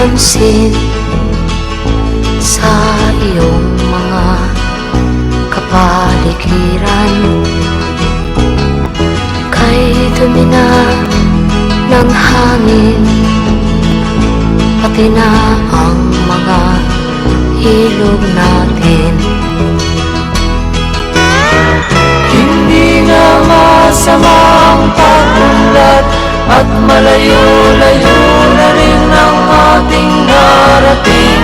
pansin sa iyong mga kapaligiran. Kay dumi na ng hangin, pati na ang mga ilog natin. Hindi na masamang pag-unlad at malayo-layo na rin ang ating narating.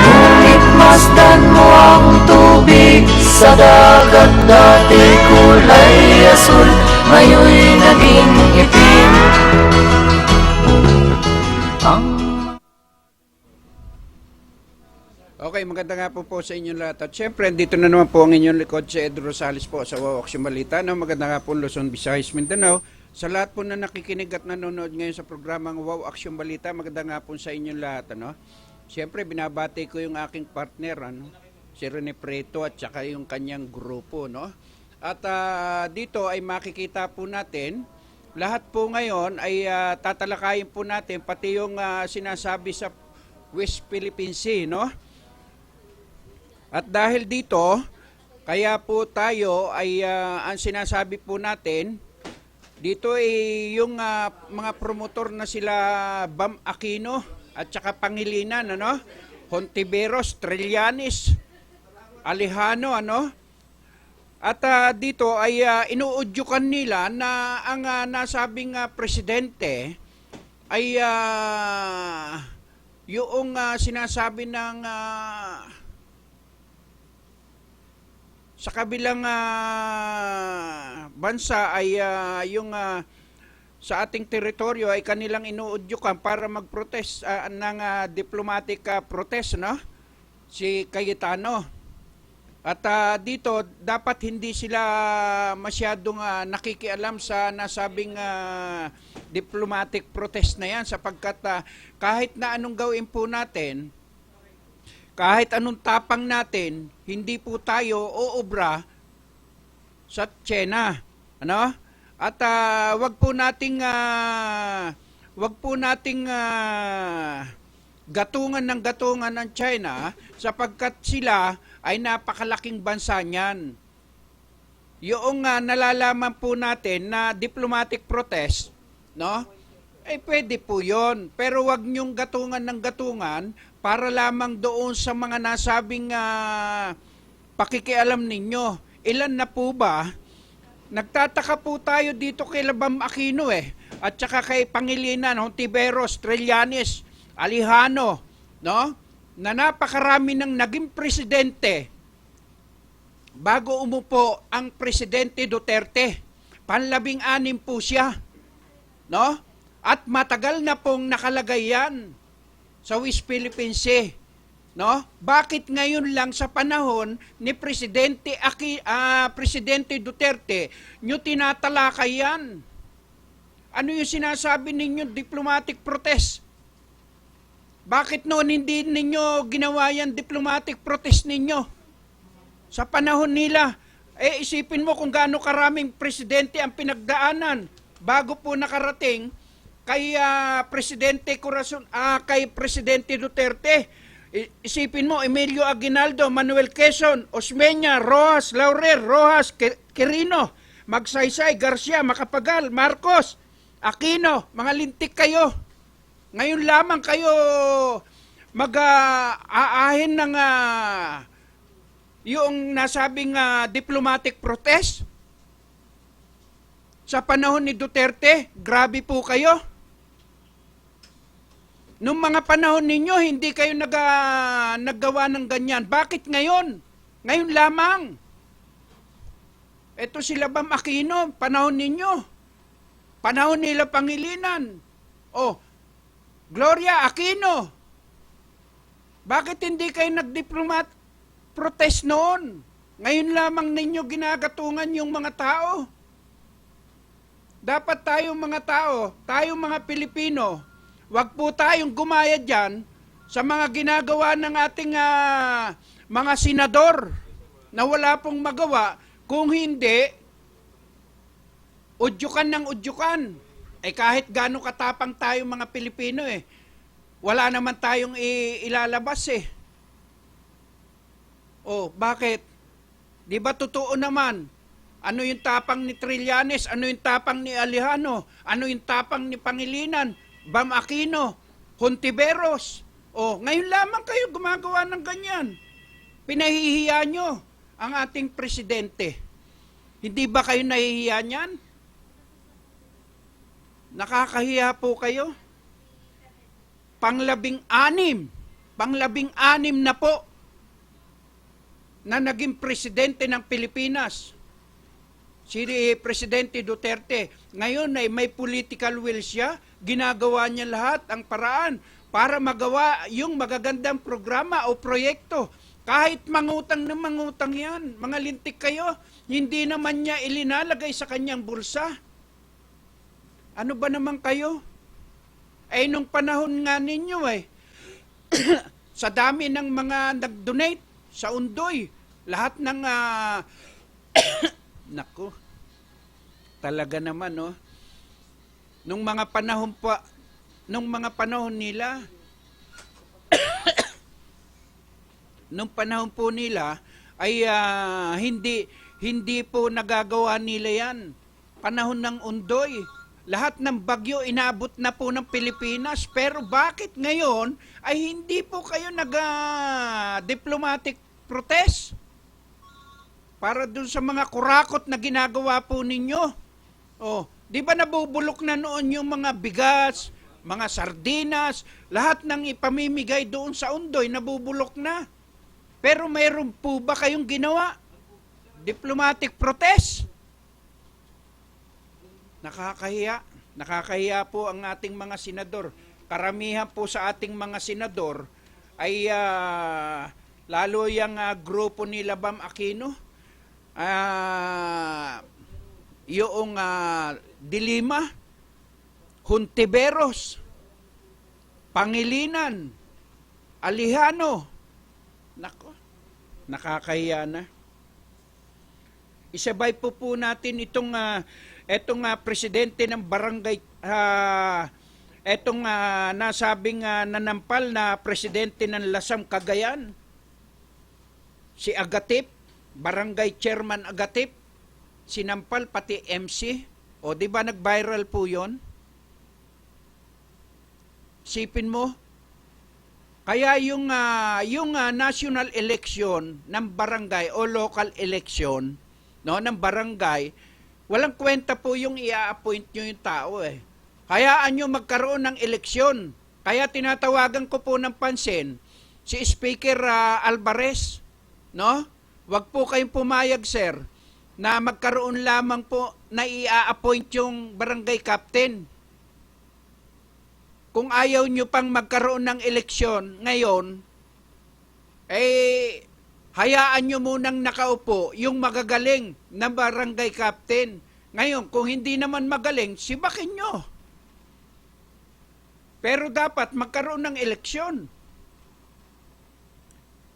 Ngunit masdan mo ang tubig sa dagat, dati kulay asul, ngayon'y naging itim. Okay, maganda nga po sa inyong lahat. At syempre, dito na naman po ang inyong likod si Ed Rosales po sa Wow Action Balita. No? Maganda nga po Luzon, Visayas, Mindanao. Sa lahat po na nakikinig at nanonood ngayon sa programang Wow Action Balita, maganda nga po sa inyong lahat. Ano? Syempre, binabati ko yung aking partner, si Rene Preto at saka yung kanyang grupo. No? At dito ay makikita po natin, lahat po ngayon ay tatalakayin po natin, pati yung sinasabi sa West Philippine Sea, no? At dahil dito, kaya po tayo ay ang sinasabi po natin, dito ay yung mga promotor na sila Bam Aquino at saka Pangilinan, ano? Hontiveros, Trillanes, Alejano, ano? At dito ay inuudyukan nila na ang nasabing presidente ay yung sinasabi ng sa kabilang bansa ay yung sa ating teritoryo ay kanilang inuudyukan para mag-protest ng diplomatic protest, no? Si Cayetano. At dito dapat hindi sila masyadong nakikialam sa nasabing diplomatic protest na yan, sapagkat kahit na anong gawin po natin, kahit anong tapang natin, hindi po tayo uubra sa China, ano? At wag po nating gatungan ng China, sapagkat sila ay napakalaking bansa niyan. Yung nalalaman po natin na diplomatic protest, no? Pwede po 'yon, pero wag niyong gatungan ng gatungan para lamang doon sa mga nasabing pakikialam ninyo. Ilan na po ba? Nagtataka po tayo dito kay Bam Aquino at saka kay Pangilinan, Hontiveros, Trillanes, Alejano, no? Na napakarami ng naging presidente bago umupo ang Presidente Duterte. Panlabing-anim po siya, no? At matagal na pong nakalagay yan sa West Philippine Sea, no? Bakit ngayon lang sa panahon ni Presidente Duterte nyo tinatalakay yan? Ano yung sinasabi ninyo diplomatic protest? Bakit noon hindi ninyo ginawa yan diplomatic protest ninyo? Sa panahon nila, isipin mo kung gaano karaming presidente ang pinagdaanan bago po nakarating kay Presidente Corazon, kay Presidente Duterte. Isipin mo, Emilio Aguinaldo, Manuel Quezon, Osmeña, Rojas, Laurel, Rojas, Quirino, Magsaysay, Garcia, Macapagal, Marcos, Aquino, mga lintik kayo. Ngayon lamang kayo mag-aahin ng yung nasabing diplomatic protest. Sa panahon ni Duterte, grabe po kayo. Nung mga panahon ninyo, hindi kayo naggawa ng ganyan. Bakit ngayon? Ngayon lamang. Ito sila Bam Aquino, panahon ninyo. Panahon nila Pangilinan. Gloria Aquino. Bakit hindi kayo nagdiplomat protest noon? Ngayon lamang ninyo ginagatungan yung mga tao. Dapat tayong mga tao, tayong mga Pilipino, wag po tayong gumaya dyan sa mga ginagawa ng ating mga senador na wala pong magawa, kung hindi, udyukan ng udyukan. kahit gaano katapang tayo mga Pilipino wala naman tayong ilalabas bakit? Di ba totoo naman? Ano yung tapang ni Trillanes? Ano yung tapang ni Alejano? Ano yung tapang ni Pangilinan? Bam Aquino? Hontiveros? Ngayon lamang kayo gumagawa ng ganyan. Pinahihiya nyo ang ating presidente. Hindi ba kayo nahihiya niyan? Nakakahiya po kayo. Panglabing-anim na po na naging presidente ng Pilipinas. Si Presidente Duterte. Ngayon ay may political will siya. Ginagawa niya lahat ang paraan para magawa yung magagandang programa o proyekto. Kahit mangutang na mangutang yan. Mga lintik kayo. Hindi naman niya ilinalagay sa kanyang bulsa. Ano ba naman kayo? Nung panahon nga ninyo sa dami ng mga nag-donate sa Undoy, lahat ng nako, talaga naman nung mga panahon nila nung panahon po nila ay hindi po nagagawa nila yan. Panahon ng Undoy, lahat ng bagyo inabot na po ng Pilipinas, pero bakit ngayon ay hindi po kayo diplomatic protest para dun sa mga kurakot na ginagawa po ninyo? Di ba nabubulok na noon yung mga bigas, mga sardinas, lahat ng ipamimigay doon sa Undoy nabubulok na. Pero mayroon po ba kayong ginawa? Diplomatic protest? Nakakahiya. Nakakahiya po ang ating mga senador. Karamihan po sa ating mga senador ay lalo yung grupo ni Bam Aquino, yung Dilima, Hontiveros, Pangilinan, Alejano. Nako, nakakahiya na. Isabay po natin itong presidente ng barangay, nasabing nanampal na presidente ng Lasam, Cagayan, si Agatip, barangay chairman Agatip, sinampal pati MC. Di ba nag-viral po yon? Sipin mo, kaya yung national election ng barangay o local election ng barangay, walang kwenta po yung i-appoint nyo yung tao Hayaan nyo magkaroon ng eleksyon. Kaya tinatawagan ko po ng pansin si Speaker Alvarez, Wag po kayong pumayag, sir, na magkaroon lamang po na i-appoint yung barangay captain. Kung ayaw nyo pang magkaroon ng eleksyon ngayon, hayaan nyo munang nakaupo yung magagaling na barangay captain. Ngayon, kung hindi naman magaling, sibakin nyo. Pero dapat magkaroon ng eleksyon.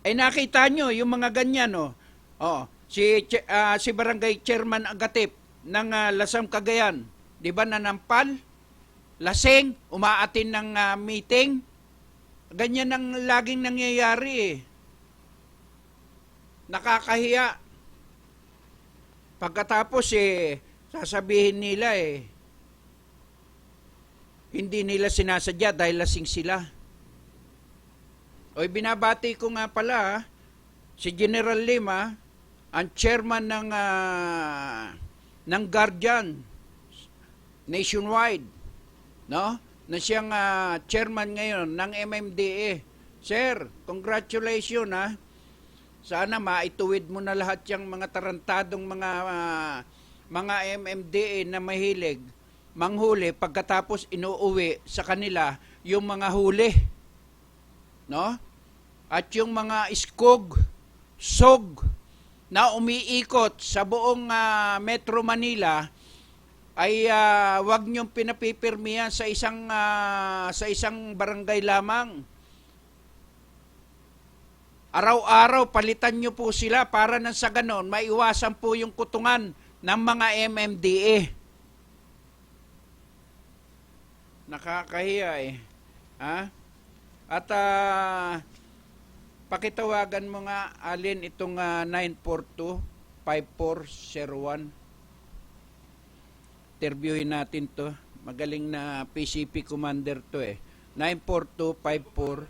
Nakita nyo yung mga ganyan, si barangay chairman Agatip ng Lasam, Cagayan, di ba nanampal? Lasing, umaatin ng meeting. Ganyan ang laging nangyayari Nakakahiya. Pagkatapos sasabihin nila hindi nila sinasadya dahil lasing sila. Binabati ko nga pala si General Lima, ang chairman ng Guardian nationwide, na siyang chairman ngayon ng MMDA. Sir, congratulations Sana maituwid mo na lahat yung mga tarantadong mga MMDA na mahilig manghuli pagkatapos inuuwi sa kanila yung mga huli. At yung mga SOG na umiikot sa buong Metro Manila ay wag niyong pinapipirmihan sa isang barangay lamang. Araw-araw palitan niyo po sila para nang sa ganon maiwasan po yung kutungan ng mga MMDA. Nakakahiya eh. Ha? At pakitawagan mo nga, Alin, itong 942-5401. Interviewin natin to. Magaling na PCP commander to eh. 94254.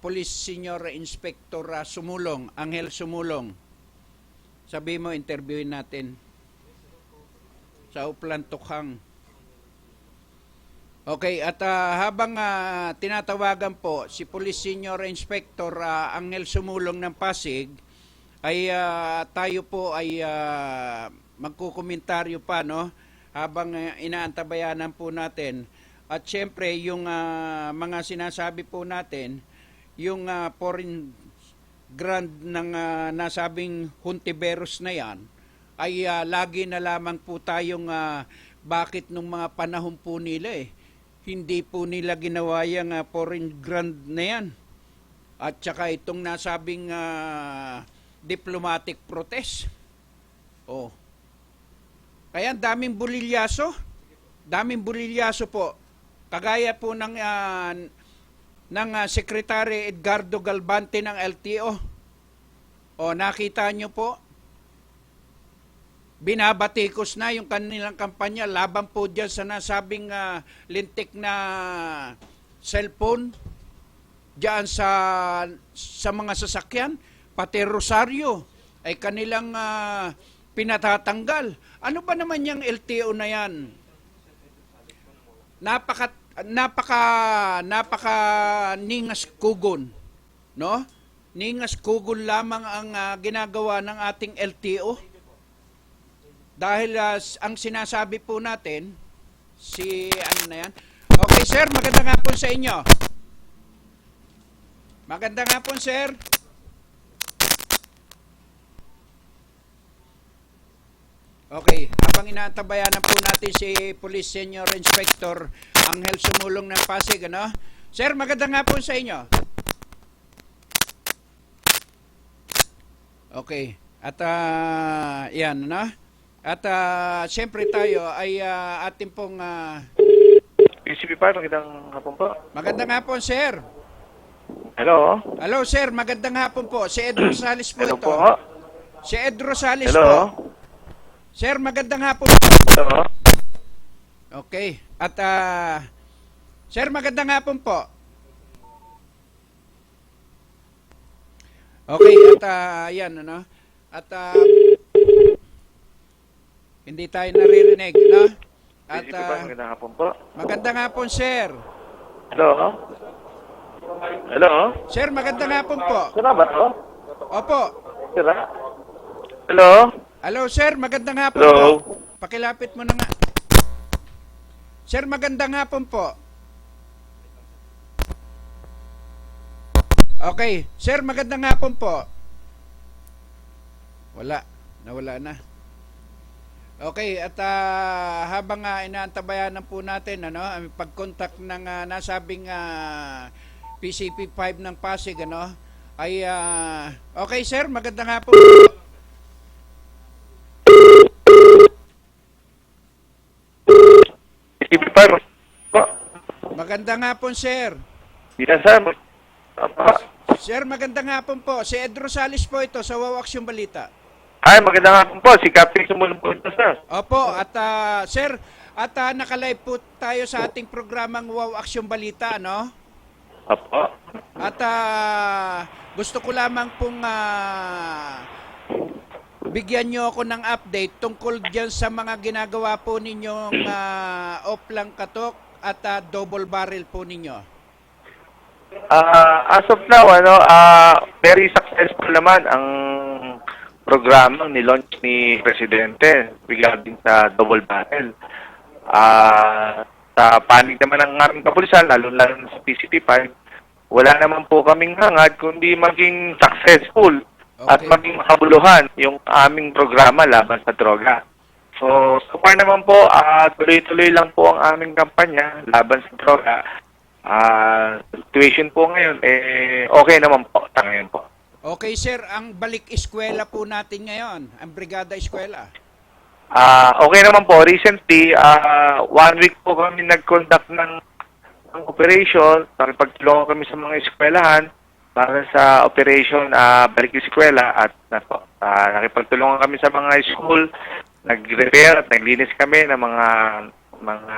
Police Senior Inspector Sumulong, Angel Sumulong. Sabi mo, interviewin natin. Sa Uplan Tukhang. Okay, at habang tinatawagan po si Police Senior Inspector Angel Sumulong ng Pasig, ay tayo po ay magkukomentaryo pa, no? Habang inaantabayanan po natin. At syempre, yung mga sinasabi po natin, yung foreign grant ng nasabing Hontiveros na yan, ay lagi na lamang po tayong bakit nung mga panahon po nila hindi po nila ginawa yung foreign grant na yan. At saka itong nasabing diplomatic protest. Oh. Kaya daming bulilyaso. Daming bulilyaso po. Kagaya po ng Secretary Edgardo Galvante ng LTO. O nakita nyo po, binabatikos na yung kanilang kampanya laban po dyan sa nasabing lintik na cellphone dyan sa mga sasakyan, pati Rosario ay kanilang pinatatanggal. Ano ba naman yung LTO na yan? Napaka ningas kugon, no? Ningas kugon lamang ang ginagawa ng ating LTO. Dahil ang sinasabi po natin, ano na yan? Okay, sir, magandang hapon sa inyo. Magandang hapon, sir. Okay, habang inaantabayanan po natin si Police Senior Inspector Angel Sumulong ng Pasig, ano? Sir, magandang hapon sa inyo. Okay, at yan, ano? At siyempre tayo ay ating pong PCP5, magandang hapon po. magandang hapon, sir. Hello? Hello, sir. Magandang hapon po. Si Ed Rosales po Hello ito. po. Si Ed Rosales Hello? po. Sir, magandang hapon po. Hello? Okay. At sir, magandang hapon po. Okay, at yan, ano? At hindi tayo naririnig, no? At PCP5, magandang hapon po. magandang hapon, sir. Hello? Hello? Sir, magandang hapon po. Sira ba to? Opo. Sira? Hello? Hello, sir. Magandang hapon Hello? po. Pakilapit mo na nga. Sir, magandang hapon po. Okay. Sir, magandang hapon po. Wala. Nawala na. Okay, at habang inaantabayanan po natin ang pag-contact ng nasabing PCP5 ng Pasig, ay okay, sir, magandang hapon. PCP5, po. Magandang hapon, sir. Yan, sir. Apa? Sir, magandang hapon po. Si Ed Rosales po ito sa Wow Action Balita. Ay, magandang hapon po. Si Captain Sumulong po ito, sir. Opo, at sir, at naka-live po tayo sa ating programang Wow Action Balita, no? Apo. At gusto ko lamang pong bigyan nyo ako ng update tungkol dyan sa mga ginagawa po ninyong off-lang katok at double barrel po ninyo. As of now, very successful naman ang programang ni-launch ni Presidente regarding sa double barrel. Sa panig naman ng aming kapulisan, lalo-lalo sa PCP5, wala naman po kaming hangad kundi maging successful at Okay. maging makabuluhan yung aming programa laban sa droga. So far naman po, tuloy-tuloy lang po ang aming kampanya laban sa droga. Situation po ngayon, okay naman po sa ngayon po. Okay, sir, ang balik eskwela po natin ngayon, ang Brigada Eskwela. Okay naman po. Recently, 1 week po kami nag-conduct ng operation. Nakipagtulungan kami sa mga eskwelahan para sa operation Balik yung Eskwela at nakipagtulungan kami sa mga school, nag-repair at naglinis kami ng mga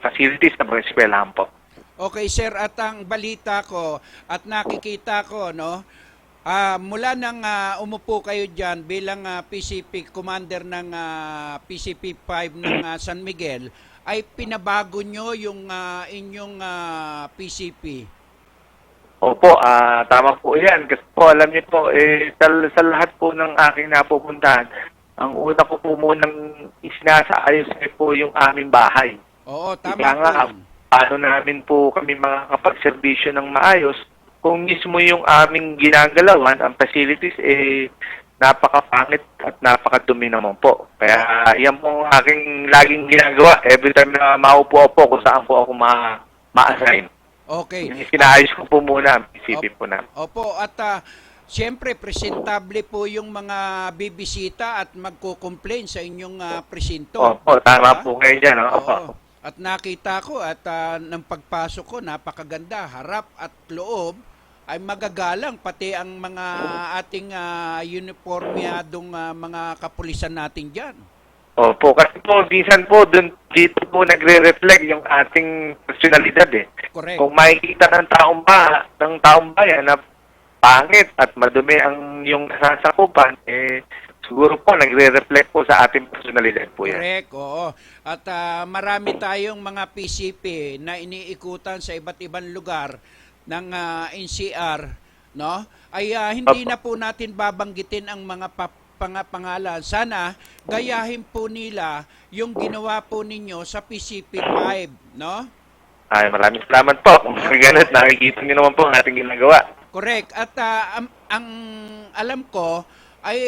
facilities ng mga eskwelahan po. Okay, sir, at ang balita ko at nakikita ko, no, mula nang umupo kayo dyan bilang PCP commander ng PCP 5 ng San Miguel, ay pinabago nyo yung inyong PCP. Opo, tama po yan. Kasi po, alam niyo po, sa lahat po ng aking napupuntahan, ang una ko po munang isinasaayos po yung aming bahay. Oo, tama Kaya po nga, yun. paano namin po kami makakapag-servisyo ng maayos kung mismo yung aming ginagalawan, ang facilities, napakapangit at napakadumi naman po. Kaya yan po ang aking laging ginagawa every time na maupo po kung saan po ako ma-assign. Okay. Sinaayos ko po muna ang PCP po namin. Opo, at siyempre, presentable po yung mga bibisita at magko-complain sa inyong presinto. Opo, tama Diba? po kayo dyan. Opo. Oo. At nakita ko at nang pagpasok ko, napakaganda. Harap at loob ay magagalang. Pati ang mga ating uniformyadong mga kapulisan natin dyan. Opo, kasi po, minsan po, dito po nagre-reflect yung ating personalidad Correct. Kung makikita ng taong bayan na pangit at madumi ang yung sasakupan, siguro po nagre-reflect po sa ating personalidad po yan. Correct, oo. At marami tayong mga PCP na iniikutan sa iba't ibang lugar ng NCR, no? Ay hindi na po natin babanggitin ang mga pangalan. Sana gayahin po nila yung ginawa po ninyo sa PCP 5, no? Ay, maraming salamat po. Kung ganun, nakikita niyo naman po ang ating ginagawa. Correct. At ang alam ko ay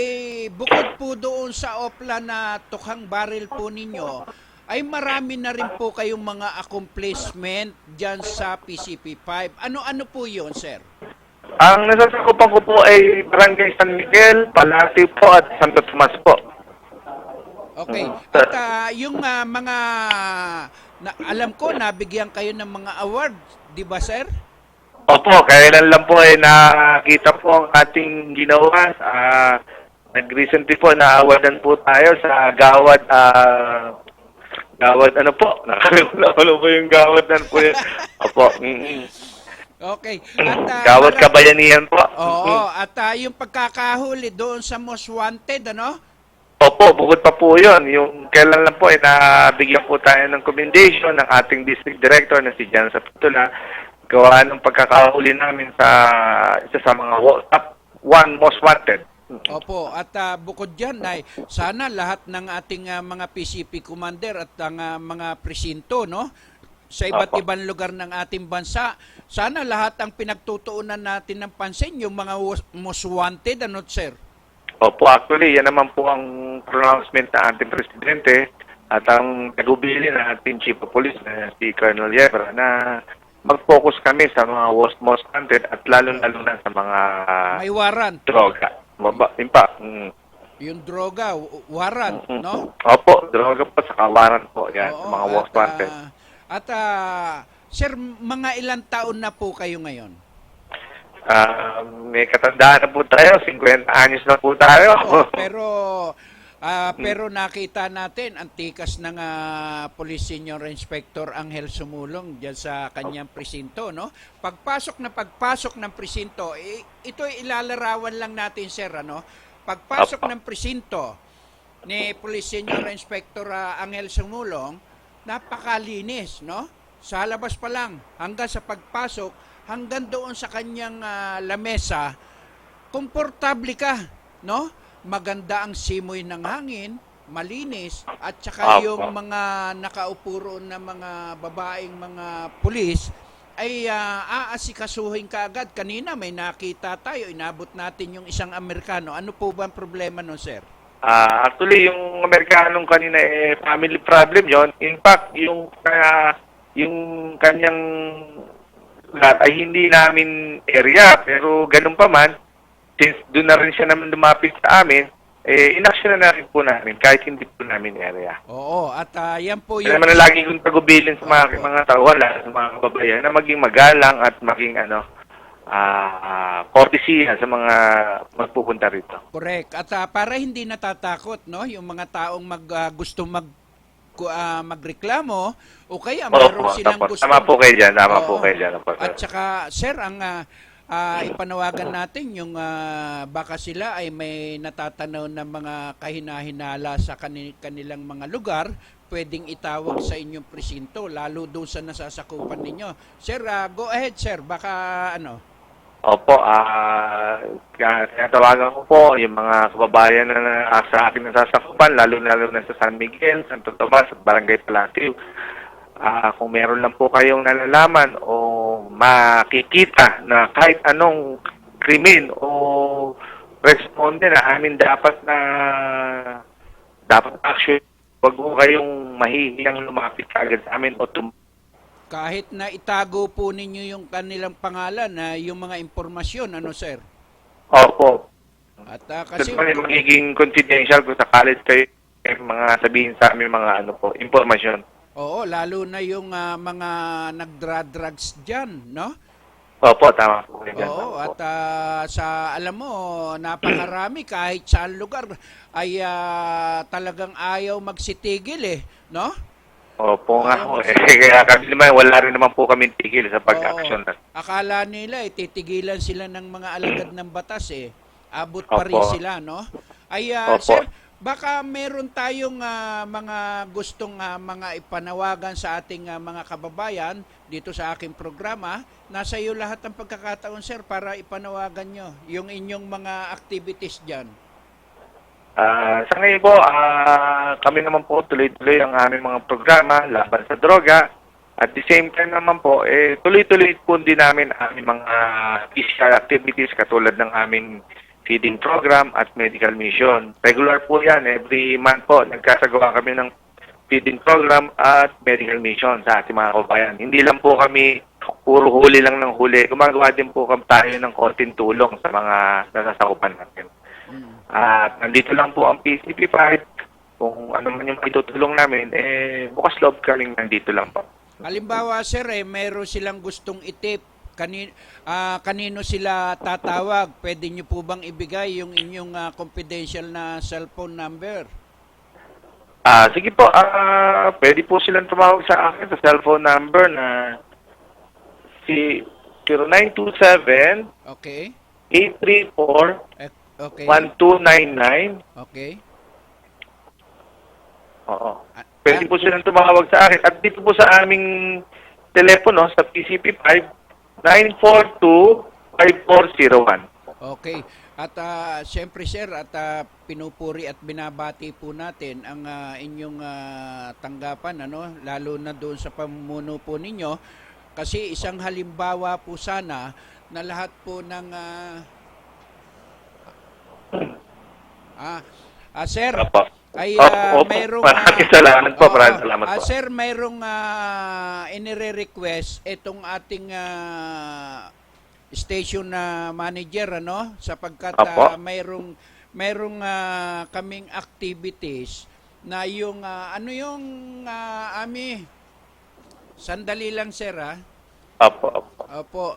bukod po doon sa opla na tukhang baril po ninyo, ay marami na rin po kayong mga accomplishment dyan sa PCP 5. Ano-ano po yun, sir? Ang nasasakupan ko po ay Barangay San Miguel, Palati po at Santo Tomas po. Okay. At yung mga alam ko, nabigyan kayo ng mga award, di ba, sir? Opo, kailan lang po nakita po ang ating ginawa. Nag-recently po, na-awardan po tayo sa Gawad, ano po? Nakalimutan ko po yung Gawad na po yun. Opo. Okay. At, Gawad Kabayanihan po. Oo. At yung pagkakahuli doon sa Most Wanted, ano? Opo, bukod pa po yun. Yung kailan lang po, nabigyan po tayo ng commendation ng ating district director na si Jan Sapitula. Gawa ng pagkakahuli namin sa isa sa mga top 1 most wanted. Opo, at bukod dyan ay sana lahat ng ating mga PCP commander at ang mga presinto, no, sa iba't ibang lugar ng ating bansa, sana lahat ang pinagtutuunan natin ng pansin yung mga most wanted, ano, sir? Opo, actually, yan naman po ang pronouncement ng ating presidente at ang nagubili ng ating chief of police na si Colonel Yebra na mag-focus kami sa mga most wanted at lalo-lalo na sa mga May warrant. droga. In fact, Yung droga, warrant, no? Opo, droga po sa warrant po. Yan, Oo, sa mga most wanted. Sir, mga ilang taon na po kayo ngayon? May katandaan na po tayo, 50 anyos na po tayo. Oo, pero nakita natin ang tikas ng Police Senior Inspector Angel Sumulong diyan sa kanyang presinto, no? Pagpasok ng presinto, ito ilalarawan lang natin, sir, ano? Pagpasok ng presinto ni Police Senior Inspector Angel Sumulong, napakalinis, no? Sa labas pa lang hanggang sa pagpasok, hanggang doon sa kanyang lamesa, komportable ka, no? Maganda ang simoy ng hangin, malinis, at saka yung mga nakaupo roon na mga babaeng mga pulis ay aasikasuhin ka agad. Kanina may nakita tayo, inabot natin yung isang Amerikano. Ano po ba ang problema no, sir? Actually, yung Amerikanong kanina family problem yon. In fact, yung kanyang lahat ay hindi namin area, pero ganun pa man, since doon na rin siya naman lumapit sa amin, inaksyon na rin po namin kahit hindi po namin area. Oo, at yan po Kaya yung... naman na lagi kong tagubilin sa Opo. mga tao, wala, sa mga kababayan, na maging magalang at maging courtesy sa mga magpupunta rito. Correct. At para hindi natatakot, no, yung mga taong gusto magreklamo o kaya mayroon Opo, silang gusto. tama po kayo dyan, tama po Oo. kayo dyan. Opo, sir. At saka, sir, ang ipanawagan natin yung baka sila ay may natatanaw na mga kahinahinala sa kanilang mga lugar, pwedeng itawag sa inyong presinto, lalo doon sa nasasakupan ninyo. Sir, go ahead, sir. Baka Opo, tinatawagan ko po yung mga kababayan na sa akin nasasakupan, lalo na sa San Miguel, Santo Tomas at Barangay Palacio. Kung meron lang po kayong nalalaman o makikita na kahit anong krimen o responde na amin dapat action, wag po kayong mahihiyang lumapit agad sa amin o kahit na itago po ninyo yung kanilang pangalan na yung mga impormasyon, sir? Opo. At Kasi kasi magiging confidential kung sakalit kayo mga sabihin sa amin mga impormasyon. oo, lalo na yung mga nagdra-drugs diyan, no? Opo, tama po kayo dyan. Oo, Opo. at alam mo, napakarami kahit saan lugar ay talagang ayaw magsitigil no? Opo nga po. Kaya kami naman, wala rin naman po kami tigil sa pag-action. Oo. Akala nila titigilan sila ng mga alagad ng batas Abot pa rin Opo. sila, no? Ay, Opo. sir, baka meron tayong mga gustong mga ipanawagan sa ating mga kababayan dito sa aking programa. Nasa iyo lahat ng pagkakataon, sir, para ipanawagan nyo yung inyong mga activities dyan. Sa ngayon po, kami naman po tuloy-tuloy ang aming mga programa laban sa droga. At the same time naman po, tuloy-tuloy po din namin ang aming mga physical activities katulad ng aming feeding program at medical mission. Regular po yan. Every month po, nagkasagawa kami ng feeding program at medical mission sa ating mga kababayan. Hindi lang po kami puro huli lang ng huli. Gumagawa din po kami tayo ng konting tulong sa mga nasasakupan natin. At nandito lang po ang PCP5. Kung ano man yung itutulong namin, bukas loob kaming nandito lang po. Halimbawa, sir, meron silang gustong itip. Kanino sila tatawag? Pwede nyo po bang ibigay yung inyong confidential na cellphone number? Sige po, pwede po silang tumawag sa akin sa cellphone number na si 0927 Okay? 834 Okay. 1299. Okay. Oo. Pwede po silang tumawag sa akin. At dito po sa aming telepono sa PCP5 942-5401. Okay. At siyempre, sir, at pinupuri at binabati po natin ang inyong tanggapan, lalo na doon sa pamumuno po ninyo. Kasi isang halimbawa po sana na lahat po ng sir, Opo. ay Opo. mayroong Maraming salamat po. Maraming salamat po. sir, mayroong inire-request itong ating station manager sapagkat Opo. mayroong kaming activities na yung Ami, sandali lang, sir. Opo. Opo.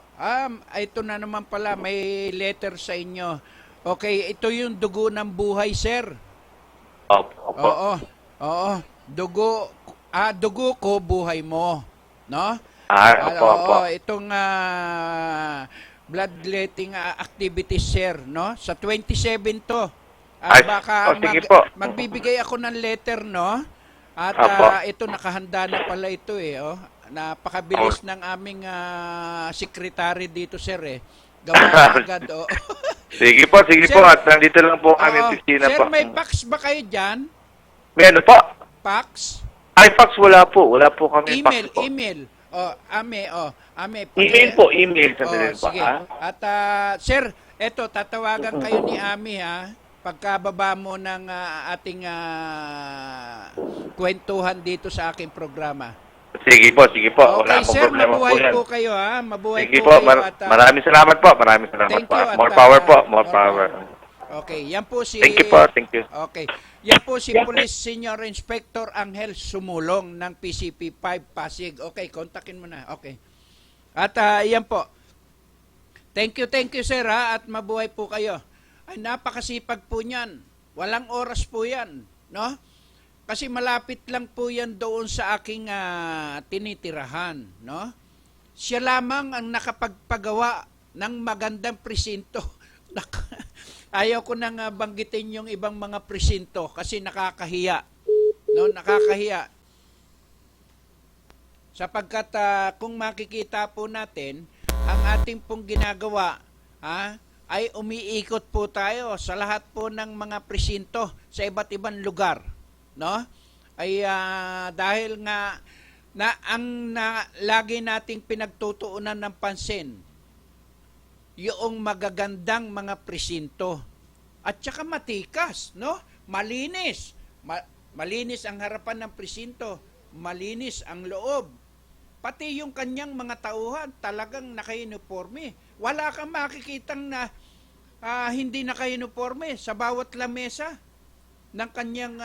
Ito na naman pala, may letter sa inyo. Okay, ito yung dugo ng buhay, sir. Opo. Oo. Dugo ko, buhay mo. No? Opo. Itong bloodletting activities, sir, no? Sa 27 to. Baka sige po. magbibigay ako ng letter, no? At Opo. ito, nakahanda na pala ito, Napakabilis ng aming secretary dito, sir, Gawa agad, Sige po. Sir, At nandito lang po kami Oo. opisina Sir, po. may fax ba kayo dyan? May ano po? Fax? Ay, fax wala po. Wala po kami Email, fax po. email. Ame. Email po. Email. Sandali po. Sige. At sir, eto, tatawagan kayo ni Ami, pagkababa mo ng ating kwentuhan dito sa aking programa. Sige po. Wala Okay, pong sir, problema po mabuhay yan. po kayo, Mabuhay Sige po po. kayo. At, Maraming salamat po. Thank you, at, More power po. More more power. Okay, yan po si... Thank you po, thank you. Okay. Yan po si Police Senior Inspector Angel Sumulong ng PCP 5 Pasig. Okay, kontakin mo na. Okay. At yan po. Thank you sir ha, at mabuhay po kayo. Ay napakasipag po niyan. Walang oras po yan, no? Kasi malapit lang po yan doon sa aking tinitirahan, no? Siya lamang ang nakapagpagawa ng magandang presinto. Ayaw ko nang banggitin yung ibang mga presinto kasi nakakahiya. No, nakakahiya. Sapagkat kung makikita po natin, ang ating pong ginagawa ay umiikot po tayo sa lahat po ng mga presinto sa iba't ibang lugar, no? Ay dahil nga lagi nating pinagtutuunan ng pansin yung magagandang mga presinto at saka matikas, no? Malinis. Malinis ang harapan ng presinto, malinis ang loob. Pati yung kanyang mga tauhan talagang naka-uniforme. Wala kang makikitang na hindi naka-uniforme sa bawat lamesa ng kanyang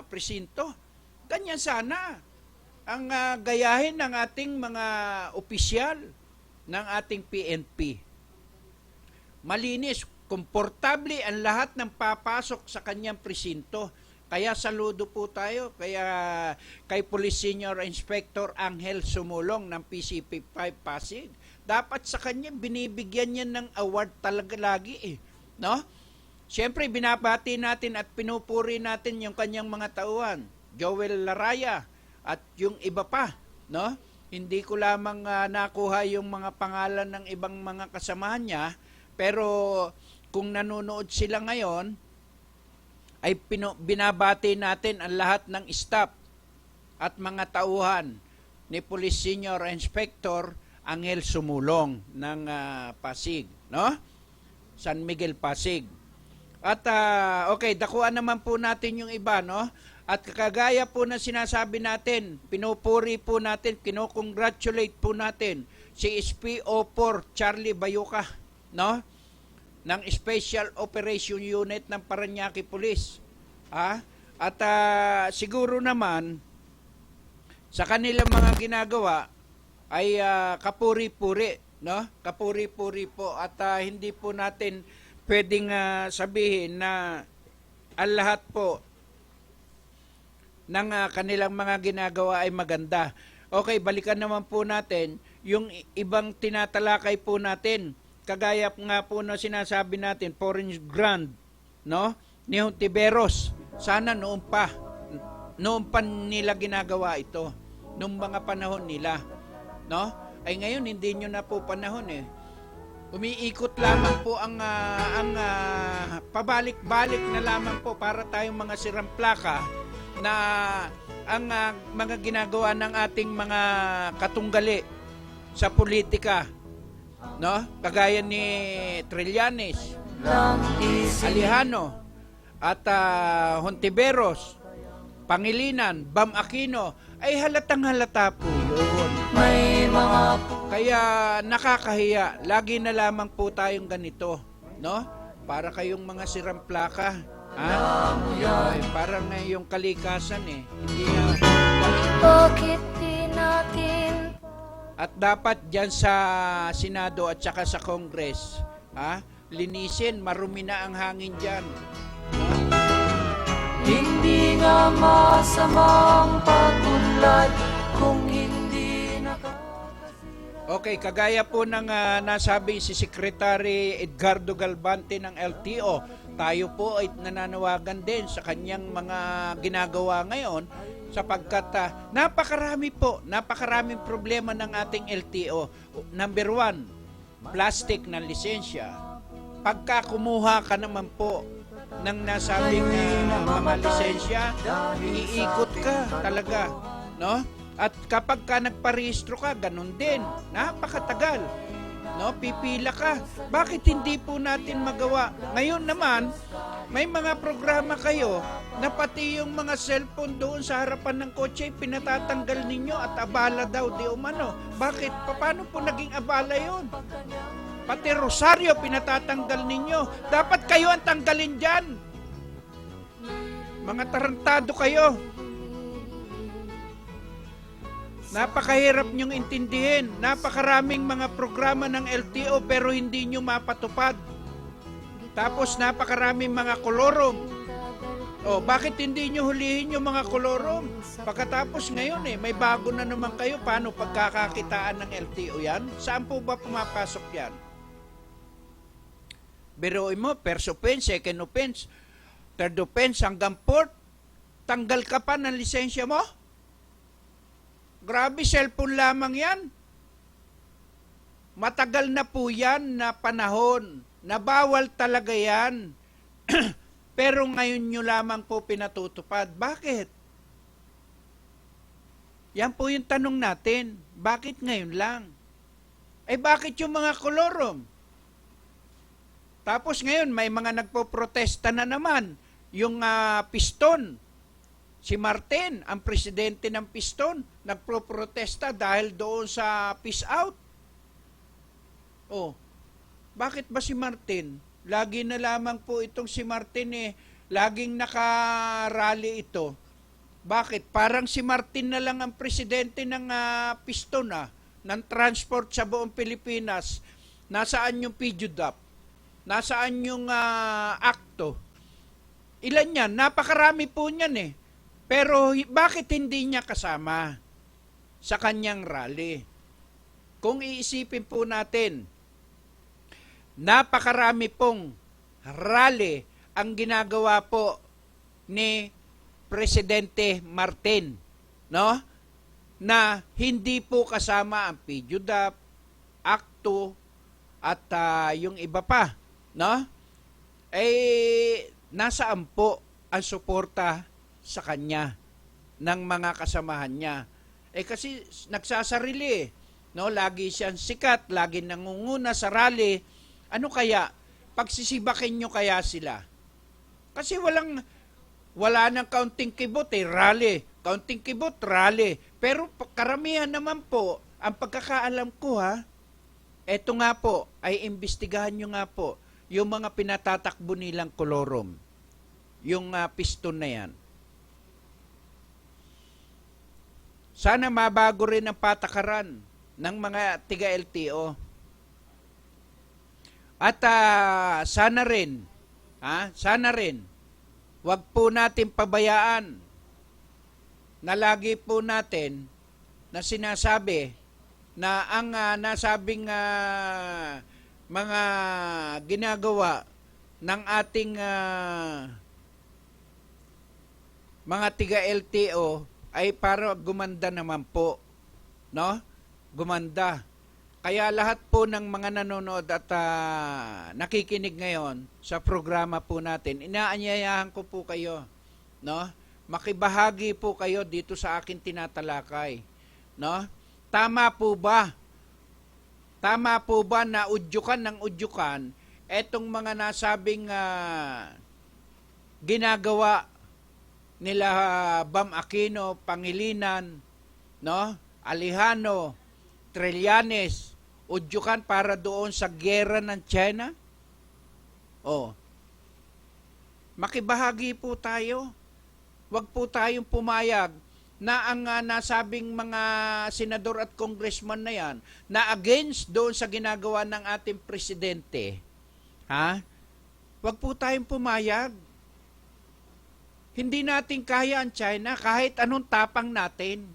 presinto. Ganyan sana ang gayahin ng ating mga opisyal ng ating PNP. Malinis, komportable ang lahat ng papasok sa kanyang presinto. Kaya saludo po tayo kay Police Senior Inspector Angel Sumulong ng PCP 5 Pasig. Dapat sa kanya binibigyan niya ng award talaga lagi no? Siyempre binabati natin at pinupuri natin yung kanyang mga tauhan, Joel Laraya at yung iba pa, no? Hindi ko lamang nakuha yung mga pangalan ng ibang mga kasamahan niya, pero kung nanonood sila ngayon, ay binabati natin ang lahat ng staff at mga tauhan ni Police Senior Inspector Angel Sumulong ng Pasig, no? San Miguel, Pasig. At okay, dakuan naman po natin yung iba, no? At kagaya po na sinasabi natin, pinupuri po natin, kinocongratulate po natin si SPO4 Charlie Bayuca, no? Ng Special Operation Unit ng Parañaque Police. At siguro naman sa kanilang mga ginagawa ay kapuri-puri, no? Kapuri-puri po at hindi po natin pwedeng sabihin na ang lahat po ng kanilang mga ginagawa ay maganda. Okay, balikan naman po natin yung ibang tinatalakay po natin. Kagaya nga po na sinasabi natin, foreign grant, no? Ni Hontiveros. Sana noon pa nila ginagawa ito, nung mga panahon nila, no? Ay ngayon hindi nyo na po panahon Umiikot lamang po ang pabalik-balik na lamang po para tayong mga sirang plaka na ang mga ginagawa ng ating mga katunggali sa politika, no? Kagaya ni Trillanes, Alejano at Hontiveros, Pangilinan, Bam Aquino, ay halatang halata po yun. May mga Kaya nakakahiya, lagi na lamang po tayong ganito, no? Para kayong mga sirang plaka. Ay, parang yung kalikasan hindi Bakit di natin at dapat dyan sa Senado at saka sa Congress, linisin, marumi na ang hangin dyan. hindi nga masamang pagunlad kung hindi Okay, kagaya po ng nasabi si Secretary Edgardo Galvante ng LTO, tayo po ay nananawagan din sa kanyang mga ginagawa ngayon sapagkat napakaraming problema ng ating LTO. Number 1, plastic ng lisensya. Pagka kumuha ka naman po ng nasabing mga lisensya, iikot ka talaga, no? At kapag ka nagparehistro ka, ganun din. Napakatagal. No, pipila ka. Bakit hindi po natin magawa? Ngayon naman, may mga programa kayo na pati yung mga cellphone doon sa harapan ng kotse pinatatanggal ninyo at abala daw di umano. Bakit? Paano po naging abala yon? Pati Rosario, pinatatanggal ninyo. Dapat kayo ang tanggalin dyan. Mga tarantado kayo. Napakahirap niyong intindihin. Napakaraming mga programa ng LTO pero hindi niyo mapatupad. Tapos napakaraming mga kolorom. O, bakit hindi niyo hulihin yung mga kolorom? Pagkatapos ngayon may bago na naman kayo. Paano pagkakakitaan ng LTO yan? Saan po ba pumapasok yan? Biruin mo, first offense, second offense, third offense, hanggang fourth, tanggal ka pa ng lisensya mo? Grabe, cellphone lamang yan. Matagal na po yan na panahon na bawal talaga yan. Pero ngayon nyo lamang po pinatutupad. Bakit? Yan po yung tanong natin. Bakit ngayon lang? Bakit yung mga kolorom? Tapos ngayon may mga nagpo-protesta na naman. Yung piston. Si Martin, ang presidente ng piston, nagpo-protesta dahil doon sa peace out. Oh, bakit ba si Martin? Lagi na lamang po itong si Martin laging naka-rally ito. Bakit? Parang si Martin na lang ang presidente ng piston ng transport sa buong Pilipinas. Nasaan yung PGDAP? Nasaan yung ACTO? Ilan yan? Napakarami po niyan Pero bakit hindi niya kasama sa kanyang rally? Kung iisipin po natin, napakarami pong rally ang ginagawa po ni Presidente Martin, no? Na hindi po kasama ang PGDAP, ACTO, at yung iba pa, no? Nasaan po ang suporta sa kanya ng mga kasamahan niya? Kasi nagsasarili, no? Lagi siyang sikat, lagi nangunguna sa rally. Ano kaya? Pagsisibakin nyo kaya sila? Kasi wala nang kaunting kibot rally. Kaunting kibot, rally. Pero karamihan naman po, ang pagkakaalam ko eto nga po, ay imbestigahan nyo nga po, yung mga pinatatakbo nilang kolorom. Yung piston na yan. Sana mabago rin ang patakaran ng mga tiga-LTO. At sana rin, wag po natin pabayaan na lagi po natin na sinasabi na ang nasabing mga ginagawa ng ating mga tiga-LTO ay para gumanda naman po, no? Gumanda. Kaya lahat po ng mga nanonood at nakikinig ngayon sa programa po natin, inaanyayahan ko po kayo, no? Makibahagi po kayo dito sa akin tinatalakay, no? Tama po ba? Tama po ba na udyukan ng udyukan etong mga nasabing ginagawa nila Bam Aquino, Pangilinan, no? Alejano, Trillanes, udyukan para doon sa giyera ng China? Makibahagi po tayo. Huwag po tayong pumayag na ang nasabing mga senador at congressman na yan na against doon sa ginagawa ng ating presidente. Huwag po tayong pumayag. Hindi natin kaya ang China kahit anong tapang natin.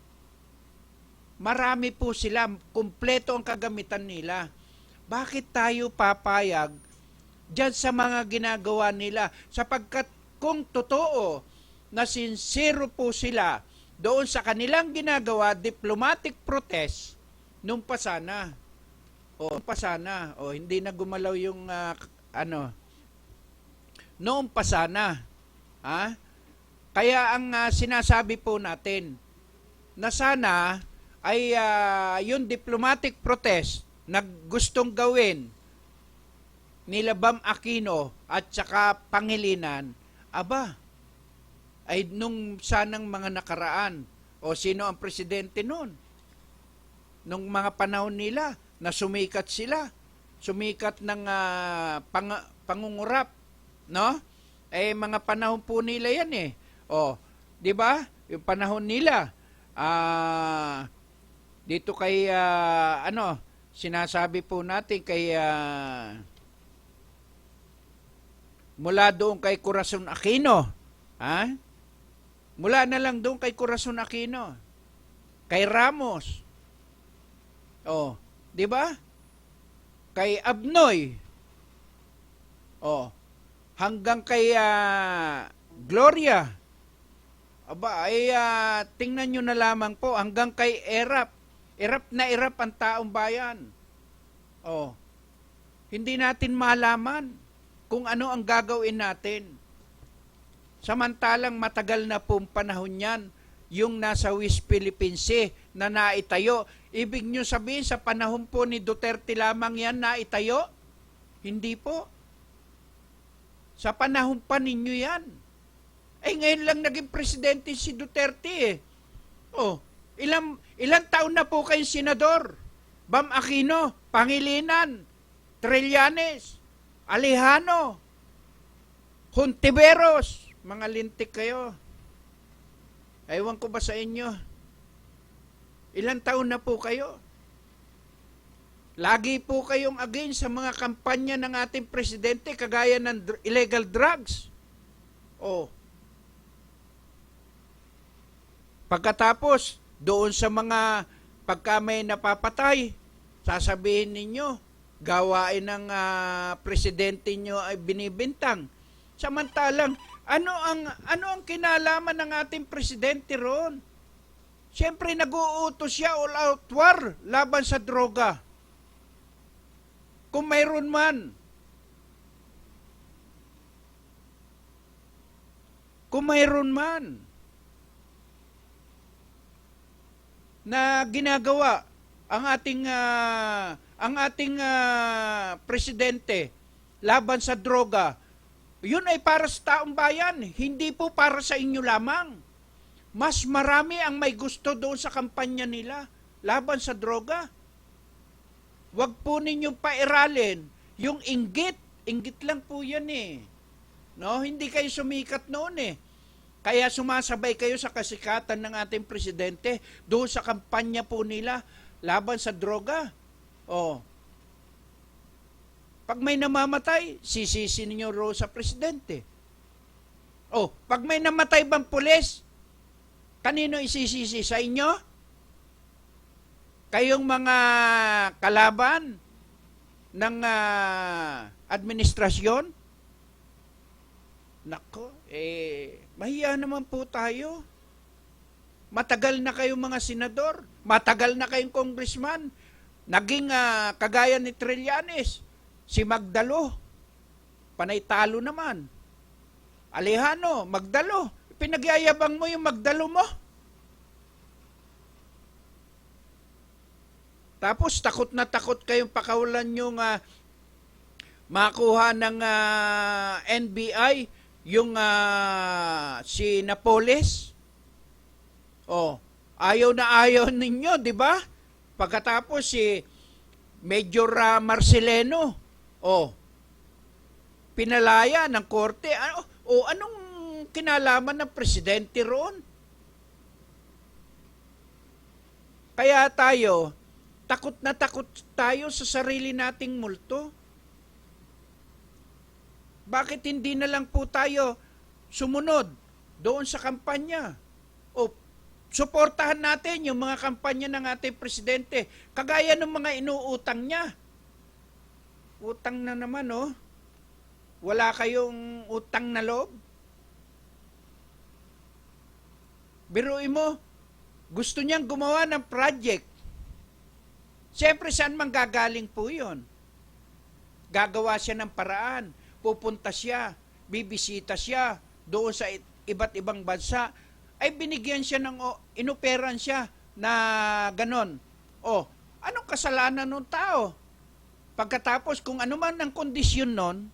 Marami po sila, kumpleto ang kagamitan nila. Bakit tayo papayag dyan sa mga ginagawa nila? Sapagkat kung totoo na sincero po sila doon sa kanilang ginagawa, diplomatic protest, nung pa sana. Hindi na gumalaw yung noong pa sana. Kaya ang sinasabi po natin na sana ay yung diplomatic protest na gustong gawin nila Bam Aquino at saka Pangilinan, ay nung sanang mga nakaraan o sino ang presidente noon? Nung mga panahon nila na sumikat sila. sumikat ng pangungurap, no? Mga panahon po nila yan eh. O, di ba? Yung panahon nila, dito kay, sinasabi po natin kay, mula doon kay Corazon Aquino, mula na lang doon kay Corazon Aquino, kay Ramos, di ba? Kay Abnoy, hanggang kay Gloria. Aba, tingnan nyo na lamang po, hanggang kay Erap. Erap na erap ang taong bayan. Hindi natin malaman kung ano ang gagawin natin. Samantalang matagal na pong panahon yan, yung nasa West Philippine Sea na naitayo. Ibig nyo sabihin, sa panahon po ni Duterte lamang yan naitayo? Hindi po. Sa panahon pa ninyo yan. Ngayon lang naging presidente si Duterte ilang taon na po kayong senador? Bam Aquino, Pangilinan, Trillanes, Alejano, Hontiveros, mga lintik kayo. Ewan ko ba sa inyo? Ilang taon na po kayo? Lagi po kayong against sa mga kampanya ng ating presidente kagaya ng illegal drugs. Pagkatapos, doon sa mga pagka may napapatay, sasabihin ninyo, gawain ng presidente nyo ay binibintang. Samantalang, ano ang kinalaman ng ating presidente roon? Siyempre, nag-uutos siya all out war laban sa droga. Kung mayroon man. Na ginagawa ang ating presidente laban sa droga, yun ay para sa taong bayan, hindi po para sa inyo lamang. Mas marami ang may gusto doon sa kampanya nila laban sa droga. Huwag po ninyong pairalin yung inggit. Inggit lang po yan eh. No? Hindi kayo sumikat noon eh. Kaya sumasabay kayo sa kasikatan ng ating presidente doon sa kampanya po nila laban sa droga. Pag may namamatay, sisisi ninyo ro sa presidente. Pag may namatay bang pulis, kanino isisisi? Sa inyo? Kayong mga kalaban ng administrasyon? Nako, mahiya naman po tayo. Matagal na kayong mga senador, matagal na kayong congressman, naging kagaya ni Trillanes, si Magdalo, panay talo naman. Alejano, Magdalo, pinagyayabang mo yung Magdalo mo. Tapos takot na takot kayong pakawalan yung makuha ng NBI, yung si Napoles. Ayaw na ayaw ninyo, di ba? Pagkatapos si Major Marceleno, pinalaya ng korte. Anong kinalaman ng presidente roon? Kaya takot na takot tayo sa sarili nating multo. Bakit hindi na lang po tayo sumunod doon sa kampanya? Suportahan natin yung mga kampanya ng ating presidente, kagaya ng mga inuutang niya. Utang na naman, Wala kayong utang na loob? Biruin mo, gusto niyang gumawa ng project. Siyempre, saan manggagaling po yun? Gagawa siya ng paraan, pupunta siya, bibisita siya doon sa iba't ibang bansa, ay binigyan siya ng, inoperan siya na ganon. Anong kasalanan ng tao? Pagkatapos, kung ano man ang kondisyon nun,